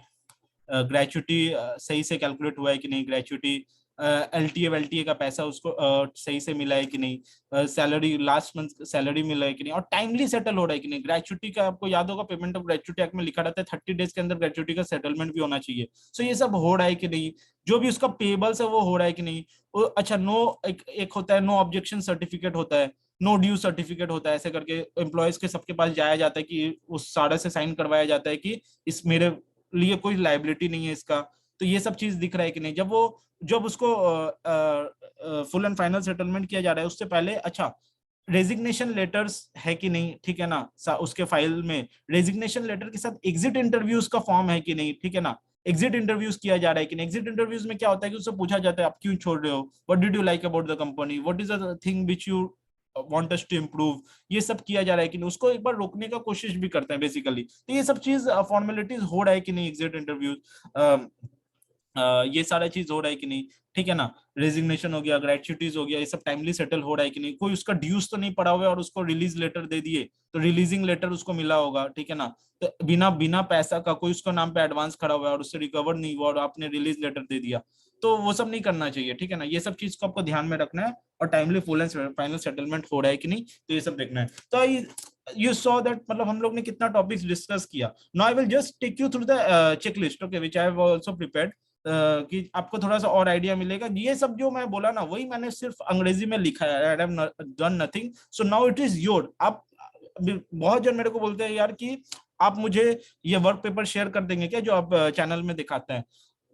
ग्रेचुटी सही से कैलकुलेट हुआ है कि नहीं, ग्रेचुटी एलटीए वेलटीए का पैसा उसको सही से मिला है कि नहीं, सैलरी लास्ट मंथ सैलरी मिला है कि नहीं, और टाइमली सेटल हो रहा है कि नहीं। ग्रेचुटी का आपको याद होगा, पेमेंट ऑफ ग्रेचुटी एक्ट में लिखा रहता है 30 डेज के अंदर ग्रेचुटी का सेटलमेंट भी होना चाहिए। सो ये सब हो रहा है कि नहीं, जो भी उसका पेबल्स है वो हो रहा है कि नहीं। अच्छा, नो, एक होता है नो ऑब्जेक्शन सर्टिफिकेट होता है, नो ड्यू सर्टिफिकेट होता है, ऐसे करके एम्प्लॉयज के सबके पास जाया जाता है कि उस सारे से साइन करवाया जाता है कि इस मेरे लिए कोई लाइबिलिटी नहीं है इसका। तो ये सब चीज दिख रहा है कि नहीं, जब उसको फुल एंड फाइनल सेटलमेंट किया जा रहा है उससे पहले, अच्छा, रेजिग्नेशन लेटर्स है कि नहीं, ठीक है ना, उसके फाइल में रेजिग्नेशन लेटर के साथ एग्जिट इंटरव्यूज का फॉर्म है कि नहीं, ठीक है ना, एग्जिट इंटरव्यूज किया जा रहा है कि नहीं। एग्जिट इंटरव्यूज में क्या होता है कि उससे पूछा जाता है आप क्यों छोड़ रहे हो, what did you like about the company, what is the thing which you want us to improve, ये सब किया जा रहा है कि नहीं, उसको एक बार रोकने का कोशिश भी करते हैं बेसिकली। तो ये सब चीज फॉर्मेलिटीज हो रहा है कि नहीं, एग्जिट इंटरव्यूज, ये सारा चीज हो रहा है कि नहीं, ठीक है ना, रेजिग्नेशन हो गया, ग्रेचुटीज हो गया, ये सब टाइमली सेटल हो रहा है कि नहीं, कोई उसका ड्यूज तो नहीं पड़ा हुआ है और उसको रिलीज लेटर दे दिए तो रिलीजिंग लेटर उसको मिला होगा, ठीक है ना, तो बिना बिना पैसा का कोई उसका नाम पे एडवांस खड़ा हुआ है और उससे रिकवर नहीं हुआ और आपने रिलीज लेटर दे दिया, तो वो सब नहीं करना चाहिए। ठीक है ना, ये सब चीज को आपको ध्यान में रखना है, और timely full and final settlement हो रहा है कि नहीं, तो ये सब देखना है। तो यू सॉ दैट, मतलब हम लोग ने कितना टॉपिक्स डिस्कस किया। Now I will just take you through the checklist, okay, which I have also prepared, कि आपको थोड़ा सा और आइडिया मिलेगा। ये सब जो मैं बोला ना वही मैंने सिर्फ अंग्रेजी में लिखा है, I have done nothing, so now it is your. आप, बहुत जन मेरे को बोलते हैं यार कि आप मुझे ये वर्क पेपर शेयर कर देंगे क्या जो आप चैनल में दिखाते हैं,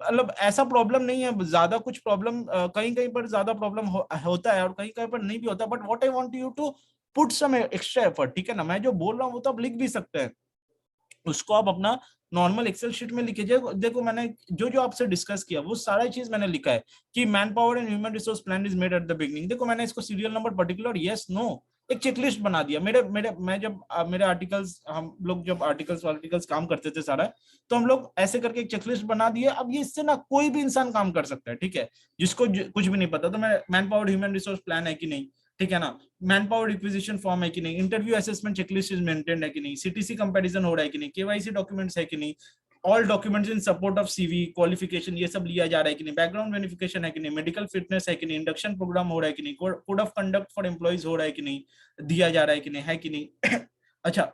मतलब ऐसा प्रॉब्लम नहीं है, ज्यादा कुछ प्रॉब्लम कहीं कहीं पर ज्यादा प्रॉब्लम होता है और कहीं कहीं पर नहीं भी होता, but what I want you to put some extra effort. ठीक है ना, मैं जो बोल रहा हूँ वो तो आप लिख भी सकते हैं, उसको आप अपना नॉर्मल एक्सेल शीट में लिखिए। देखो मैंने जो जो आपसे डिस्कस किया वो सारा चीज मैंने लिखा है कि man power and human resource plan is made at the beginning. देखो मैंने इसको serial number particular, yes no, एक चेकलिस्ट बना दिया। मेरे मेरे मैं जब मेरे आर्टिकल्स, हम लोग जब आर्टिकल्स काम करते थे सारा, तो हम लोग ऐसे करके एक चेकलिस्ट बना दिए। अब ये इससे ना कोई भी इंसान काम कर सकता है, ठीक है, जिसको कुछ भी नहीं पता। तो मैं man power human resource plan है कि नहीं, ठीक है ना, मैन पावर रिक्विजिशन फॉर्म है कि नहीं, interview assessment checklist is maintained है कि नहीं, सीटीसी कंपैरिजन हो रहा है कि नहीं, केवाईसी डॉक्यूमेंट्स है कि नहीं, all documents in support of CV qualification ये सब लिया जा रहा है कि नहीं, बैकग्राउंड वेरिफिकेशन है कि नहीं, मेडिकल फिटनेस है कि नहीं, इंडक्शन प्रोग्राम हो रहा है कि नहीं, code of conduct for employees हो रहा है कि नहीं, दिया जा रहा है कि नहीं, है कि नहीं। अच्छा,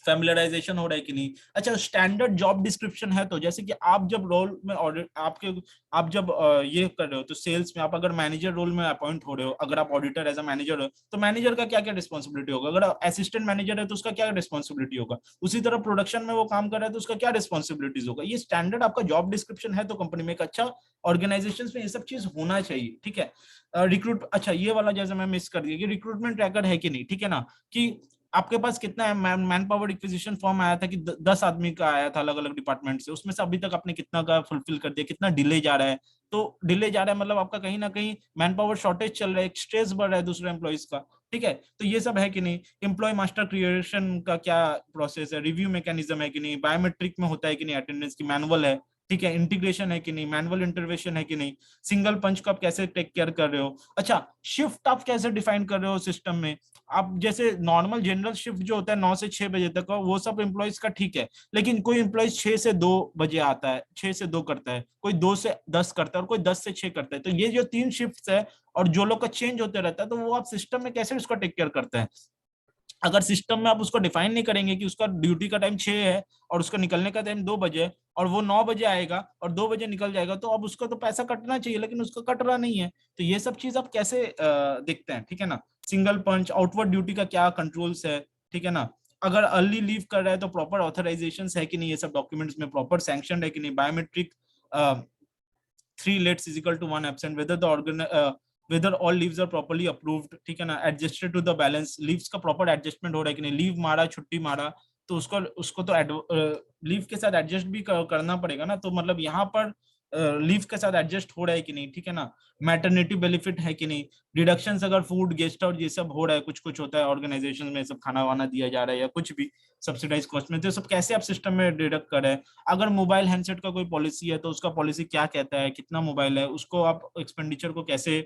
फैमिलियराइजेशन हो रहा है कि नहीं। अच्छा, स्टैंडर्ड जॉब डिस्क्रिप्शन है, तो जैसे कि आप जब रोल में ऑडिट आपके आप जब ये कर रहे हो, तो सेल्स में आप अगर मैनेजर रोल में अपॉइंट हो रहे हो, अगर आप ऑडिटर एज अ मैनेजर हो, तो मैनेजर का क्या क्या रिस्पॉन्सिबिलिटी होगा, अगर असिस्टेंट मैनेजर है तो उसका क्या रिस्पॉन्सिबिलिटी होगा, उसी तरह प्रोडक्शन में वो काम कर रहा है तो उसका क्या रिस्पॉन्सिबिलिटीज होगा। ये स्टैंडर्ड आपका जॉब डिस्क्रिप्शन है, तो कंपनी में एक अच्छा ऑर्गेनाइजेशन में ये सब चीज होना चाहिए, ठीक है। रिक्रूट, अच्छा ये वाला जैसे मैं मिस कर दिया कि रिक्रूटमेंट ट्रैकर है कि नहीं, ठीक है ना, कि आपके पास कितना है, मैन पावर इक्विजिशन फॉर्म आया था कि 10 आदमी का आया था अलग अलग डिपार्टमेंट से, उसमें से अभी तक आपने कितना का फुलफिल कर दिया, कितना डिले जा रहा है। तो डिले जा रहा है मतलब आपका कहीं ना कहीं मैन पावर शॉर्टेज चल रहा है, स्ट्रेस बढ़ रहा है दूसरे एम्प्लॉइज का, ठीक है। तो ये सब है कि नहीं, एम्प्लॉय मास्टर क्रिएशन का क्या प्रोसेस है, रिव्यू मैकेनिज्म है कि नहीं, बायोमेट्रिक में होता है कि नहीं, अटेंडेंस की मैनुअल है, ठीक है, इंटीग्रेशन है कि नहीं, मैनुअल इंटरवेंशन है कि नहीं, सिंगल पंच का आप कैसे टेक केयर कर रहे हो। अच्छा, शिफ्ट आप कैसे डिफाइन कर रहे हो सिस्टम में। आप जैसे नॉर्मल जनरल शिफ्ट जो होता है 9 से 6 बजे तक का, वो सब एम्प्लॉइज का ठीक है, लेकिन कोई एम्प्लॉइज 6 से 2 बजे आता है, 6 से 2 करता है, कोई 2 से 10 करता है, और कोई 10 से 6 करता है। तो ये जो 3 शिफ्ट है और जो लोग का चेंज होते रहता है, तो वो आप सिस्टम में कैसे उसका टेक केयर करते हैं। अगर सिस्टम में आप उसको डिफाइन नहीं करेंगे कि उसका ड्यूटी का टाइम 6 है और उसका निकलने का टाइम 2 बजे है, और वो 9 बजे आएगा और 2 बजे निकल जाएगा, तो अब उसका तो पैसा कटना चाहिए, लेकिन उसका कट रहा नहीं है। तो ये सब चीज आप कैसे देखते हैं, ठीक है ना। सिंगल पंच, आउटवर्ड ड्यूटी का क्या कंट्रोल्स है, ठीक है ना। अगर अर्ली लीव कर रहा है तो प्रॉपर ऑथराइजेशन है कि नहीं, ये सब डॉक्यूमेंट्स में प्रॉपर सैंक्शन है कि नहीं, biometric 3 lets is equal to 1 absent, whether the organ whether all leaves are properly approved, ठीक है ना, adjusted to the balance, leaves का proper adjustment हो रहा है कि नहीं, लीव मारा छुट्टी मारा तो उसको उसको तो लीव के साथ एडजस्ट भी करना पड़ेगा ना। तो मतलब यहाँ पर लीव के साथ एडजस्ट हो रहा है कि नहीं, ठीक है ना, मैटरनिटी बेनिफिट है कि नहीं, डिडक्शंस अगर फूड गेस्ट और ये सब हो रहा है, कुछ कुछ होता है ऑर्गेनाइजेशन में, सब खाना वाना दिया जा रहा है या कुछ भी सब्सिडाइज कॉस्ट में, तो सब कैसे आप सिस्टम में डिडक्ट कर रहे हैं। अगर मोबाइल हैंडसेट का कोई पॉलिसी है तो उसका पॉलिसी क्या कहता है, कितना मोबाइल है, उसको आप एक्सपेंडिचर को कैसे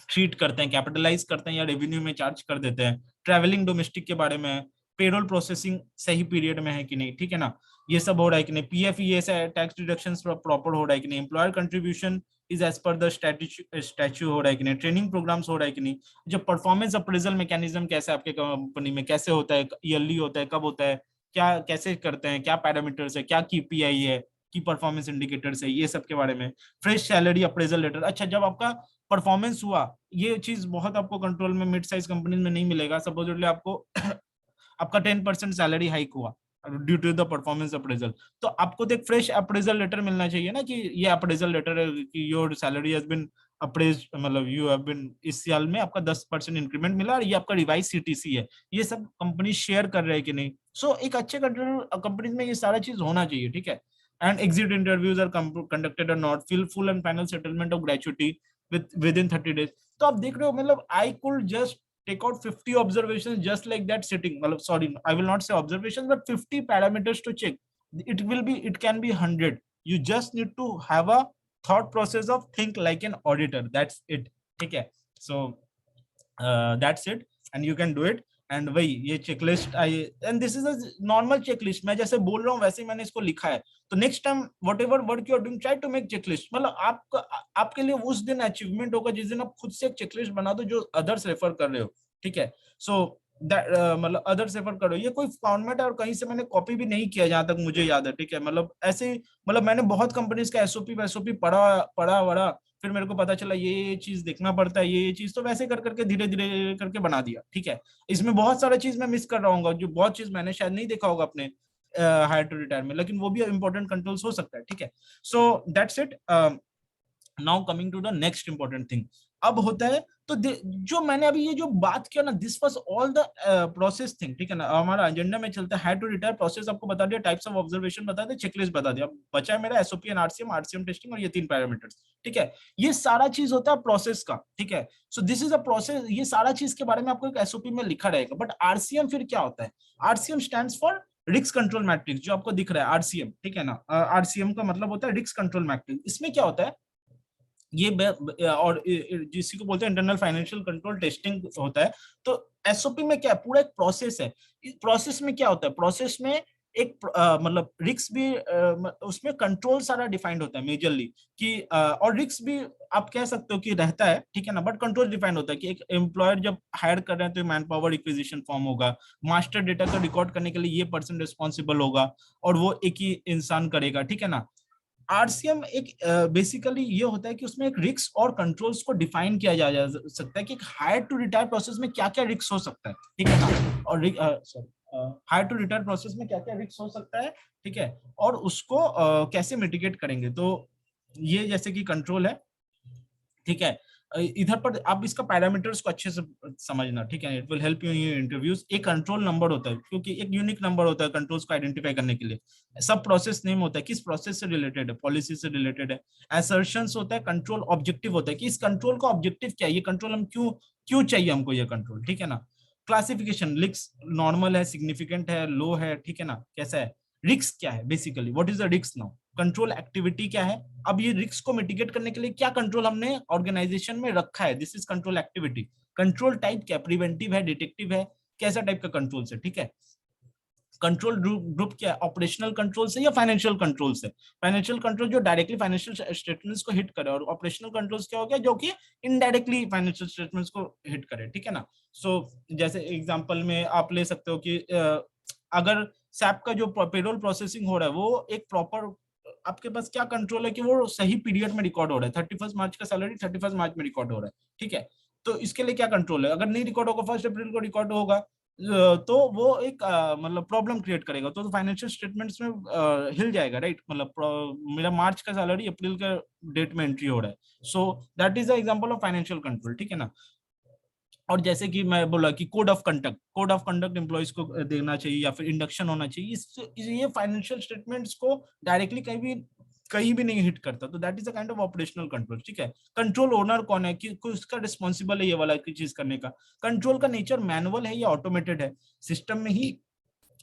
ट्रीट करते हैं, कैपिटलाइज करते हैं या रेवेन्यू में चार्ज कर देते हैं। ट्रैवलिंग डोमेस्टिक के बारे में, पेरोल प्रोसेसिंग सही पीरियड में है कि नहीं, ठीक है ना, ये सब हो रहा है कि नहीं, पीएफ ये टैक्स डिडक्शन प्रॉपर हो रहा है कि नहीं, employer contribution is as per the statute हो रहा है कि नहीं, ट्रेनिंग प्रोग्राम्स हो रहा है कि नहीं। जो परफॉर्मेंस अप्रेजल मैकेनिज्म कैसे आपके कंपनी में कैसे होता है, ईयरली होता है, कब होता है, क्या कैसे करते हैं, क्या पैरामीटर्स है, क्या कीपीआई है, की परफॉर्मेंस इंडिकेटर्स है, ये सब के बारे में। फ्रेश सैलरी अप्रेजल लेटर, अच्छा जब आपका परफॉर्मेंस हुआ, ये चीज बहुत आपको कंट्रोल में मिड साइज कंपनी में नहीं मिलेगा। सपोजिटली आपको आपका 10% सैलरी हाइक हुआ due to the performance appraisal, तो आपको तो एक फ्रेश अप्रेजल लेटर मिलना चाहिए ना, कि ये अप्रेजल लेटर है कि your salary has been appraise, मतलब यू हैव बीन, इस साल में आपका 10% इंक्रीमेंट मिला और ये आपका रिवाइज सीटीसी है। ये सब कंपनी शेयर कर रहे हैं कि नहीं। सो एक अच्छे कंपनी में ये सारा चीज होना चाहिए, ठीक है। And exit interviews are conducted और not fill full and final settlement of gratuity within 30 days। तो आप देख रहे हो, मतलब I could just take out 50 observations just like that sitting, मतलब sorry I will not say observations but 50 parameters to check, it can be 100, you just need to have a thought process of think like an auditor, that's it, ठीक है। So that's it and you can do it। And वही ये checklist I, and this is a normal checklist, मैं जैसे बोल रहा हूँ वैसे ही मैंने इसको लिखा है। तो next time whatever work you are doing try to make checklist, मतलब आपका आपके लिए उस दिन अचीवमेंट होगा जिस दिन आप खुद से एक चेकलिस्ट बना दो जो अदर्स रेफर कर रहे हो, ठीक है। सो मतलब अदर्स रेफर करो, ये कोई फॉर्मेट है और कहीं से मैंने कॉपी भी नहीं किया जहां तक मुझे याद है, ठीक है। मतलब ऐसे मतलब मैंने बहुत कंपनीज का एसओपी वैसओपी पढ़ा पढ़ा वढ़ा, फिर मेरे को पता चला ये चीज देखना पड़ता है, ये चीज, तो वैसे कर करके धीरे धीरे करके बना दिया, ठीक है। इसमें बहुत सारा चीज मैं मिस कर रहा हूँ, जो बहुत चीज मैंने शायद नहीं देखा होगा अपने हायर टू रिटायर में, लेकिन वो भी इंपॉर्टेंट कंट्रोल्स हो सकता है, ठीक है। So that's it. Now coming to the next important thing, अब होता है तो जो मैंने अभी ये जो बात किया ना, this was all the process thing, ठीक है ना। हमारा एजेंडा में चलता है टू रिटायर प्रोसेस, आपको बता दिया, टाइप्स ऑफ ऑब्जर्वेशन बता दिया, चेकलिस्ट बता दिया। अब बचा है मेरा SOP and RCM, RCM testing और ये 3 पैरामीटर्स, ठीक है। ये सारा चीज होता है प्रोसेस का, ठीक है। So this is a process, ये सारा चीज के बारे में आपको एक एसओपी में लिखा रहेगा। बट आरसीएम फिर क्या होता है? RCM stands for risk control matrix, जो आपको दिख रहा है आरसीएम, ठीक है ना। आरसीएम का मतलब होता है रिस्क कंट्रोल मैट्रिक्स। इसमें क्या होता है, ये और जिसी को बोलते हैं इंटरनल फाइनेंशियल कंट्रोल टेस्टिंग होता है। तो एसओपी में क्या है, पूरा एक प्रोसेस है। इस प्रोसेस में क्या होता है, प्रोसेस में एक मतलब रिस्क भी उसमें कंट्रोल सारा डिफाइंड होता है मेजरली, कि और रिस्क भी आप कह सकते हो कि रहता है, ठीक है ना। बट कंट्रोल डिफाइंड होता है कि एक एम्प्लॉयर जब हायर कर रहे हैं तो मैन पावर इक्विजिशन फॉर्म होगा, मास्टर डेटा का रिकॉर्ड करने के लिए ये पर्सन रिस्पॉन्सिबल होगा, और वो एक ही इंसान करेगा, ठीक है ना। आरसीएम एक बेसिकली ये होता है कि उसमें एक रिस्क और कंट्रोल्स को डिफाइन किया जा सकता है कि हायर टू रिटायर प्रोसेस में क्या क्या रिस्क हो सकता है, ठीक है ना। और हायर टू रिटायर प्रोसेस में क्या क्या रिस्क हो सकता है, ठीक है, और उसको कैसे मिटिगेट करेंगे। तो ये जैसे कि कंट्रोल है, ठीक है। इधर पर आप इसका पैरामीटर्स को अच्छे से समझना, ठीक है। It will help you in your interviews. एक कंट्रोल नंबर होता है, क्योंकि एक यूनिक नंबर होता है कंट्रोल्स को आइडेंटिफाई करने के लिए। सब प्रोसेस नेम होता है, किस प्रोसेस से रिलेटेड है, पॉलिसी से रिलेटेड है। असर्शंस होता है, कंट्रोल ऑब्जेक्टिव होता है कि इस कंट्रोल का ऑब्जेक्टिव क्या है, ये कंट्रोल हम क्यों क्यों चाहिए हमको ये कंट्रोल, ठीक है ना। क्लासिफिकेशन, रिस्क नॉर्मल है, सिग्निफिकेंट है, लो है, ठीक है ना, कैसा है। रिस्क क्या है, basically what is the risk now. Control activity क्या है, अब ये रिस्क को मिटिगेट करने के लिए क्या कंट्रोल हमने ऑर्गेनाइजेशन में रखा है, this is control activity. Control type क्या, प्रिवेंटिव है, डिटेक्टिव है, कैसा टाइप का कंट्रोल है, ठीक है। कंट्रोल ग्रुप क्या है, ऑपरेशनल कंट्रोल से या फाइनेंशियल कंट्रोल से। फाइनेंशियल कंट्रोल जो डायरेक्टली फाइनेंशियल स्टेटमेंट्स को हिट करे, और ऑपरेशनल कंट्रोल्स क्या हो गया, जो कि इनडायरेक्टली फाइनेंशियल स्टेटमेंट्स को हिट करे, ठीक है ना। सो जैसे एग्जांपल में आप ले सकते हो कि अगर सैप का जो पेरोल प्रोसेसिंग हो रहा है वो एक प्रॉपर, आपके पास क्या कंट्रोल है कि वो सही पीरियड में रिकॉर्ड हो रहा है, 31 मार्च का सैलरी 31 मार्च में रिकॉर्ड हो रहा है, ठीक है। तो इसके लिए क्या कंट्रोल है, अगर नहीं रिकॉर्ड होगा 1 अप्रैल को रिकॉर्ड होगा, तो वो एक मतलब प्रॉब्लम क्रिएट करेगा। तो फाइनेंशियल स्टेटमेंट्स में हिल जाएगा, राइट। मतलब मेरा मार्च का सैलरी अप्रैल का डेट में एंट्री हो रहा है, so that is the example of financial control, ठीक है ना। और जैसे कि मैं बोला कि कोड ऑफ कंडक्ट एम्प्लॉइज को देना चाहिए, या फिर इंडक्शन होना चाहिए, ये फाइनेंशियल स्टेटमेंट्स को डायरेक्टली कहीं भी नहीं हिट करता। तो that is a kind of operational control, ठीक है। कंट्रोल ओनर कौन है, कि उसका रिस्पॉन्सिबल है ये वाला की चीज करने का। कंट्रोल का नेचर मैनुअल है या ऑटोमेटेड है, सिस्टम में ही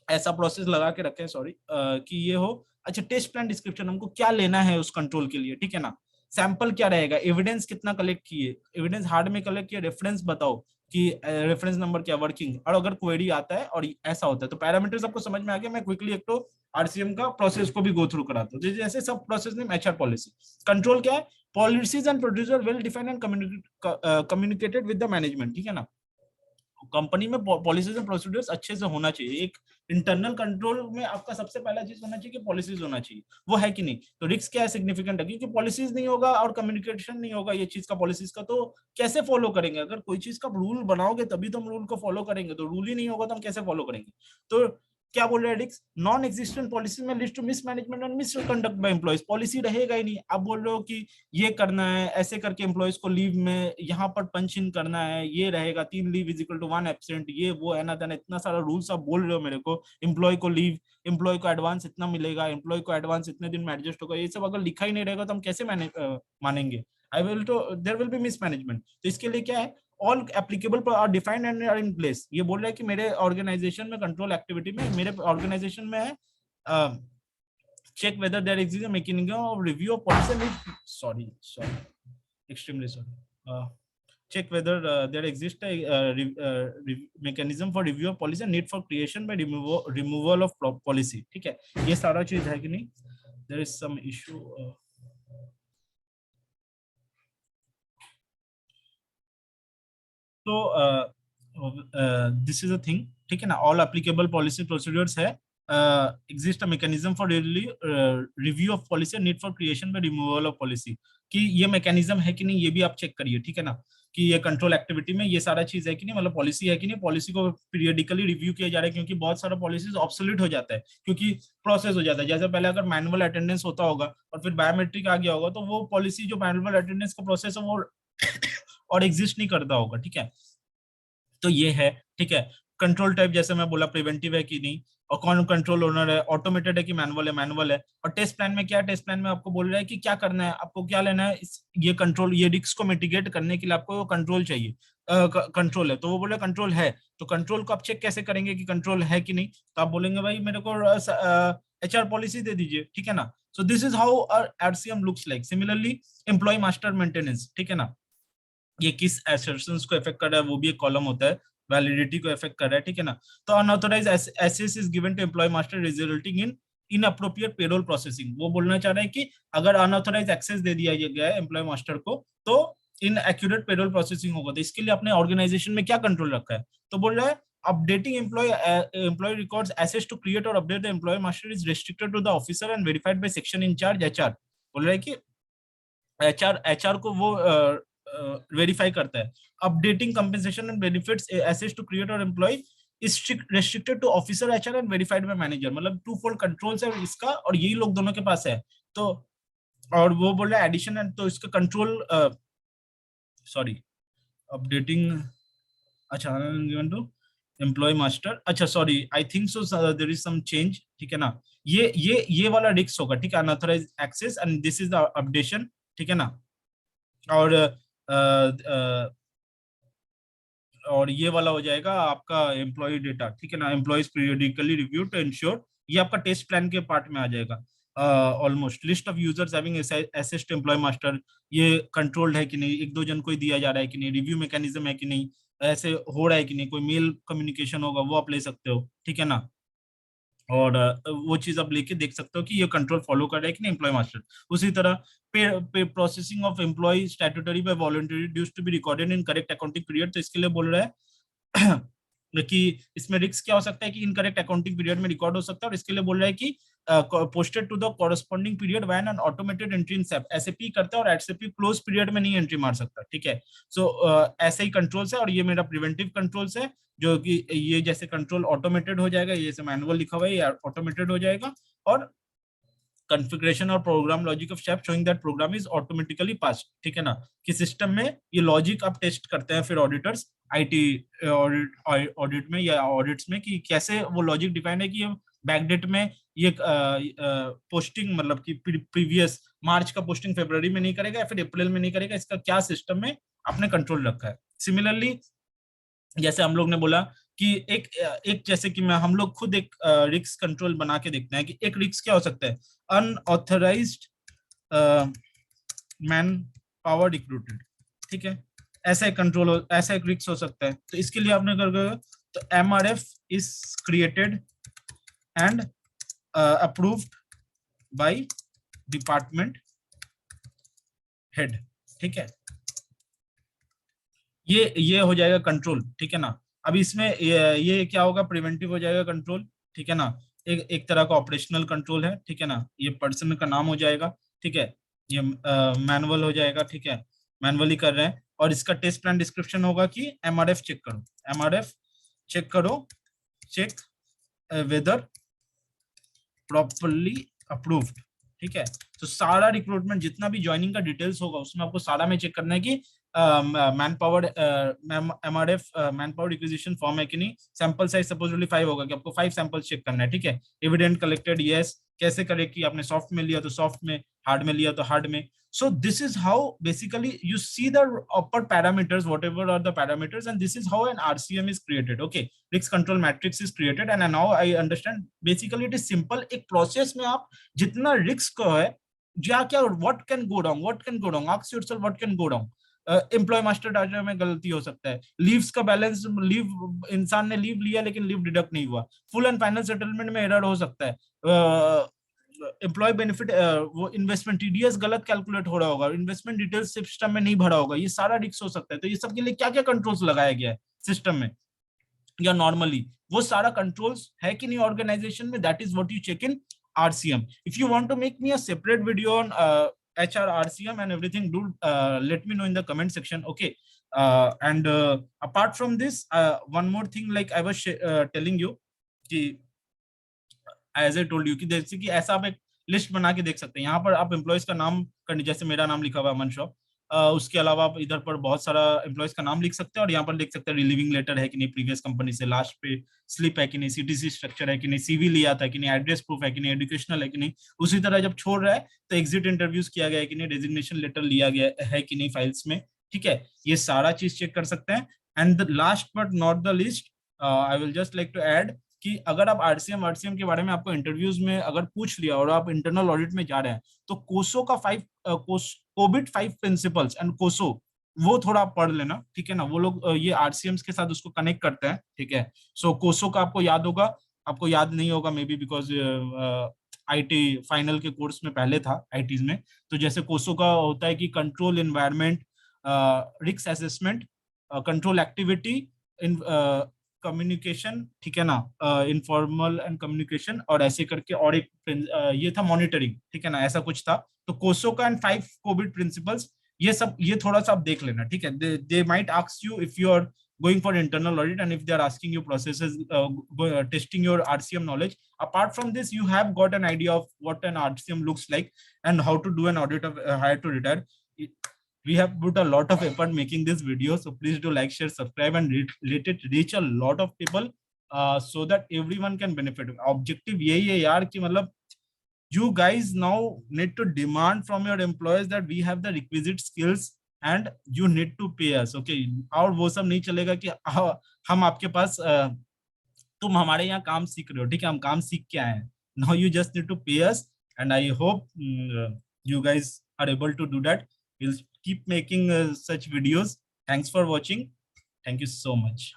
ऐसा प्रोसेस लगा के रखे, सॉरी, कि ये हो। अच्छा, टेस्ट प्लान डिस्क्रिप्शन, हमको क्या लेना है उस कंट्रोल के लिए, ठीक है ना। सैंपल क्या रहेगा, एविडेंस कितना कलेक्ट किए, एविडेंस हार्ड में कलेक्ट किए, रेफरेंस बताओ कि रेफरेंस नंबर क्या, वर्किंग, और अगर क्वेरी आता है और ऐसा होता है। तो पैरामीटर्स आपको समझ में आ गया। मैं क्विकली एक तो आरसीएम का प्रोसेस को भी गो थ्रू कराता हूँ। जैसे सब process name, HR policy. Control क्या है, policies and producer well defined and communicated with the management, ठीक है ना। कंपनी में पॉलिसीज एंड प्रोसीड्यूर्स अच्छे से होना चाहिए। एक इंटरनल कंट्रोल में आपका सबसे पहला चीज होना चाहिए कि पॉलिसीज होना चाहिए, वो है कि नहीं। तो रिस्क क्या है, सिग्निफिकेंट है, क्योंकि पॉलिसीज नहीं होगा और कम्युनिकेशन नहीं होगा ये चीज का, पॉलिसीज का, तो कैसे फॉलो करेंगे। अगर कोई चीज का रूल बनाओगे तभी तो हम रूल को फॉलो करेंगे, तो रूल ही नहीं होगा तो हम कैसे फॉलो करेंगे। तो क्या बोल रहे हैं रिक्स, नॉन एग्जिस्टेंट पॉलिसी में list to mismanagement and misconduct by employees. Policy रहेगा ही नहीं, आप बोल रहे हो कि ये करना है, ऐसे करके एम्प्लॉइज को लीव में यहाँ पर पंच इन करना है, ये रहेगा 3 leave is equal to 1 absent, ये वो है ना देना, इतना सारा रूल्स आप बोल रहे हो मेरे को। एम्प्लॉय को लीव, एम्प्लॉय को एडवांस इतना मिलेगा, एम्प्लॉय को एडवांस इतने दिन में एडजस्ट होगा, ये सब अगर लिखा ही नहीं रहेगा तो हम कैसे मानेंगे। आई विल तो देयर विल बी मिसमैनेजमेंट। तो इसके लिए क्या है, all applicable are defined and are in place. ये बोल रहा है कि मेरे ऑर्गेनाइजेशन में, कंट्रोल एक्टिविटी में, मेरे ऑर्गेनाइजेशन में है, check whether there exists a mechanism of review of policy. Sorry, extremely sorry. Check whether there exists a mechanism for review of policy and need for creation by removal of policy, ठीक है। ये सारा चीज है कि नहीं, there is some issue. तो this is a thing, ठीक है ना। ऑल एप्लीकेबल पॉलिसी प्रोसीड्यूर्स है, exist a mechanism for review of policy, need for creation bye removal of policy. कि ये मैकेनिज्म है कि नहीं, ये भी आप चेक करिए, ठीक है ना। कि ये कंट्रोल एक्टिविटी में ये सारा चीज है कि नहीं, मतलब पॉलिसी है कि नहीं, पॉलिसी को पीरियडिकली रिव्यू किया जा रहा है, क्योंकि बहुत सारा पॉलिसीज ऑब्सोलीट हो जाता है, क्योंकि प्रोसेस हो जाता है। जैसे पहले अगर मैनुअल अटेंडेंस होता होगा और फिर बायोमेट्रिक आ गया होगा, तो वो पॉलिसी जो मैनुअल अटेंडेंस का प्रोसेस है वो और एग्जिस्ट नहीं करता होगा, ठीक है। तो ये है, ठीक है। कंट्रोल टाइप जैसे मैं बोला प्रिवेंटिव है कि नहीं, और कौन कंट्रोल ओनर है, ऑटोमेटेड है कि मैनुअल है, मैनुअल है। और टेस्ट प्लान में क्या है, टेस्ट प्लान में आपको बोल रहा है कि क्या करना है, आपको क्या लेना है, ये कंट्रोल, ये रिस्क को मिटिगेट करने के लिए आपको कंट्रोल चाहिए, कंट्रोल है, तो वो बोले कंट्रोल है। तो कंट्रोल को आप चेक कैसे करेंगे कि कंट्रोल है कि नहीं, तो आप बोलेंगे भाई मेरे को HR पॉलिसी दे दीजिए, ठीक है ना। So this is how RCM looks like. Similarly employee master maintenance, ठीक है ना, ये किस एसर्शंस को इफेक्ट कर रहा है वो भी एक कॉलम होता है, वैलिडिटी को इफेक्ट कर रहा है, ठीक है ना। तो unauthorise access is given to employee master resulting in inappropriate payroll processing. वो बोलना चाह रहा है कि अगर अनऑथराइज एक्सेस दे दिया गया है एम्प्लॉय मास्टर को तो इन एक्यूरेट पेरोल प्रोसेसिंग होगा। तो इसके लिए अपने ऑर्गेनाइजेशन में क्या कंट्रोल रखा है, तो बोल रहा है updating employee records access to create or update the employee master is restricted to the officer and verified by section in charge HR। बोल रहा है कि एचआर को वो वेरीफाई करता है। Updating compensation and benefits access to create और employee is restricted to officer HR and verified by manager. मतलब टू फोल्ड कंट्रोल्स है इसका, और यही लोग दोनों के पास है। तो और वो बोल रहा है एडिशन एंड, तो इसका कंट्रोल सॉरी अपडेटिंग, अच्छा गिवन टू एम्प्लॉय मास्टर, अच्छा sorry I think so there is some change, ठीक है ना। ये वाला रिस्क होगा, ठीक है, unauthorise access and this is the updation, ठीक है ना। और और ये वाला हो जाएगा आपका एम्प्लॉय डेटा, ठीक है ना, employees periodically review to ensure, ये आपका टेस्ट प्लान के पार्ट में आ जाएगा। Almost list of users having assist employee master, ये कंट्रोल्ड है कि नहीं, एक दो जन को ही दिया जा रहा है कि नहीं, रिव्यू मैकेनिज्म है कि नहीं, ऐसे हो रहा है कि नहीं, कोई मेल कम्युनिकेशन होगा वो आप ले सकते हो, ठीक है ना। और वो चीज आप लेके देख सकते हो कि ये कंट्रोल फॉलो कर रहा है कि नहीं एम्प्लॉय मास्टर। उसी तरह pay processing of employee statutory by voluntary dues to be recorded in correct accounting period. तो इसके लिए बोल रहा है कि इसमें रिस्क क्या हो सकता है कि इनकरेक्ट अकाउंटिंग पीरियड में रिकॉर्ड हो सकता है, और इसके लिए बोल रहा है कि posted to the corresponding period when an automated entry in SAP। SAP करता है और एसएपी क्लोज पीरियड में नहीं एंट्री मार सकता, ठीक है। सो ऐसे ही कंट्रोल्स है, और ये मेरा प्रिवेंटिव कंट्रोल्स है, जो कि ये जैसे कंट्रोल ऑटोमेटेड हो जाएगा, ये जैसे मैनुअल लिखा हुआ है ये ऑटोमेटेड हो जाएगा। और configuration और program logic of SAP showing that program is automatically passed, ठीक है ना, कि सिस्टम में ये लॉजिक आप टेस्ट करते हैं फिर ऑडिटर्स आईटी ऑडिट में या ऑडिट्स में, कि कैसे वो लॉजिक डिफाइन है कि ये बैकडेट में ये पोस्टिंग मतलब कि प्रीवियस मार्च का पोस्टिंग फरवरी में नहीं करेगा या फिर अप्रैल में नहीं करेगा, इसका क्या सिस्टम में आपने कंट्रोल रखा है। सिमिलरली जैसे हम लोग ने बोला कि एक एक जैसे कि मैं हम लोग खुद एक रिस्क कंट्रोल बना के देखते हैं कि एक रिस्क क्या हो सकता है, अनऑथराइज्ड मैन पावर रिक्रूटेड, ठीक है, ऐसा एक कंट्रोल, ऐसा एक रिस्क हो सकता है। तो इसके लिए आपने कर तो MRF is created and approved by department head, ठीक है, ये हो जाएगा कंट्रोल, ठीक है ना। अब इसमें ये क्या होगा, प्रिवेंटिव हो जाएगा कंट्रोल, ठीक है ना, एक तरह का ऑपरेशनल कंट्रोल है, ठीक है ना, ये पर्सन का नाम हो जाएगा, ठीक है, ये मैनुअल हो जाएगा, ठीक है, मैनुअली कर रहे हैं। और इसका टेस्ट प्लान डिस्क्रिप्शन होगा कि MRF चेक करो, MRF चेक करो, चेक वेदर प्रॉपरली अप्रूव्ड, ठीक है। तो सारा रिक्रूटमेंट जितना भी ज्वाइनिंग का डिटेल्स होगा उसमें आपको सारा में चेक करना है कि man power MRF man power requisition form है कि नहीं, सैंपल साइज सपोजली 5 होगा कि आपको 5 सैंपल्स चेक करना है, ठीक है। एविडेंट कलेक्टेड यस, कैसे करे कि आपने सॉफ्ट में लिया तो सॉफ्ट में, हार्ड में लिया तो हार्ड में। So this is how basically you see the upper parameters, whatever are the parameters, and this is how an RCM is created. Okay, risk control matrix is created, and now I understand. Basically, it is simple. एक process में आप जितना risk है, क्या what can go wrong, what can go wrong, ask yourself what can go wrong. Employee master data में गलती हो सकता है, लीव्स का बैलेंस, लीव इंसान ने लीव लिया लेकिन लीव डिडक्ट नहीं हुआ, फुल एंड फाइनल सेटलमेंट में एरर हो सकता है, एम्प्लॉय बेनिफिट वो इन्वेस्टमेंट TDS गलत कैलकुलेट हो रहा होगा, इन्वेस्टमेंट डिटेल्स सिस्टम में नहीं भरा होगा, ये सारा रिस्क हो सकता है। तो ये सब के लिए क्या क्या कंट्रोल्स लगाया गया है सिस्टम में या नॉर्मली, वो सारा कंट्रोल्स है कि नहीं ऑर्गेनाइजेशन में, that is what you check in RCM. If you want to make me a separate video on HR, RCM and everything, do let me know in the comment section. Okay. And apart from this, one more thing, like I was telling you कि as a told you कि जैसे कि ऐसा आप एक list बना के देख सकते हैं, यहाँ पर आप एम्प्लॉयज का नाम करनी, जैसे मेरा नाम लिखा हुआ है अमन शॉप, उसके अलावा आप इधर पर बहुत सारा एम्प्लॉयज का नाम लिख सकते हैं और यहाँ पर लिख सकते हैं रिलीविंग लेटर है कि नहीं प्रीवियस कंपनी से, लास्ट पे स्लिप है कि नहीं, सीटीसी स्ट्रक्चर है कि नहीं, सीवी लिया था कि नहीं, एड्रेस प्रूफ है कि नहीं, एजुकेशनल है कि नहीं। उसी तरह जब छोड़ रहा है तो एग्जिट इंटरव्यूज किया गया है कि नहीं, रेजिग्नेशन लेटर लिया गया है कि नहीं फाइल्स में। ठीक है, ये सारा चीज चेक कर सकते हैं। And the last but not the list, I will just like to add कि अगर आप आरसीएम के बारे में आपको इंटरव्यूज में अगर पूछ लिया और आप इंटरनल ऑडिट में जा रहे हैं, तो कोसो का कोबिट 5 प्रिंसिपल्स एंड कोसो वो थोड़ा आप पढ़ लेना। ठीक है ना, वो लोग ये आरसीएम्स के साथ उसको कनेक्ट करते हैं। ठीक है, सो कोसो का आपको याद होगा, आपको याद नहीं होगा may be because IT final के कोर्स में पहले था आईटीज में। तो जैसे कोसो का होता है कि control environment, risk assessment, control activity, in communication, ठीक है ना, इनफॉर्मल एंड कम्युनिकेशन, और ऐसे करके और एक ये था मॉनिटरिंग। ठीक है ना, ऐसा कुछ था। तो कोसो का एंड 5 कोविड प्रिंसिपल्स, ये सब ये थोड़ा सा आप देख लेना। ठीक है, they might ask you if you are going for internal audit and if they are asking you processes, testing your RCM knowledge. Apart from this, you have got an idea of what an RCM looks like and how to do an audit of hire to retire. We have put a lot of effort making this video, so please do like, share, subscribe, and let it reach a lot of people so that everyone can benefit. Objective यही है यार कि मतलब you guys now need to demand from your employees that we have the requisite skills and you need to pay us. Okay, और वो सब नहीं चलेगा कि हम आपके पास तुम हमारे यहाँ काम सीख रहे हो। ठीक है, हम काम सीख के आए हैं। Now you just need to pay us and I hope you guys are able to do that. We'll keep making such videos. Thanks for watching. Thank you so much.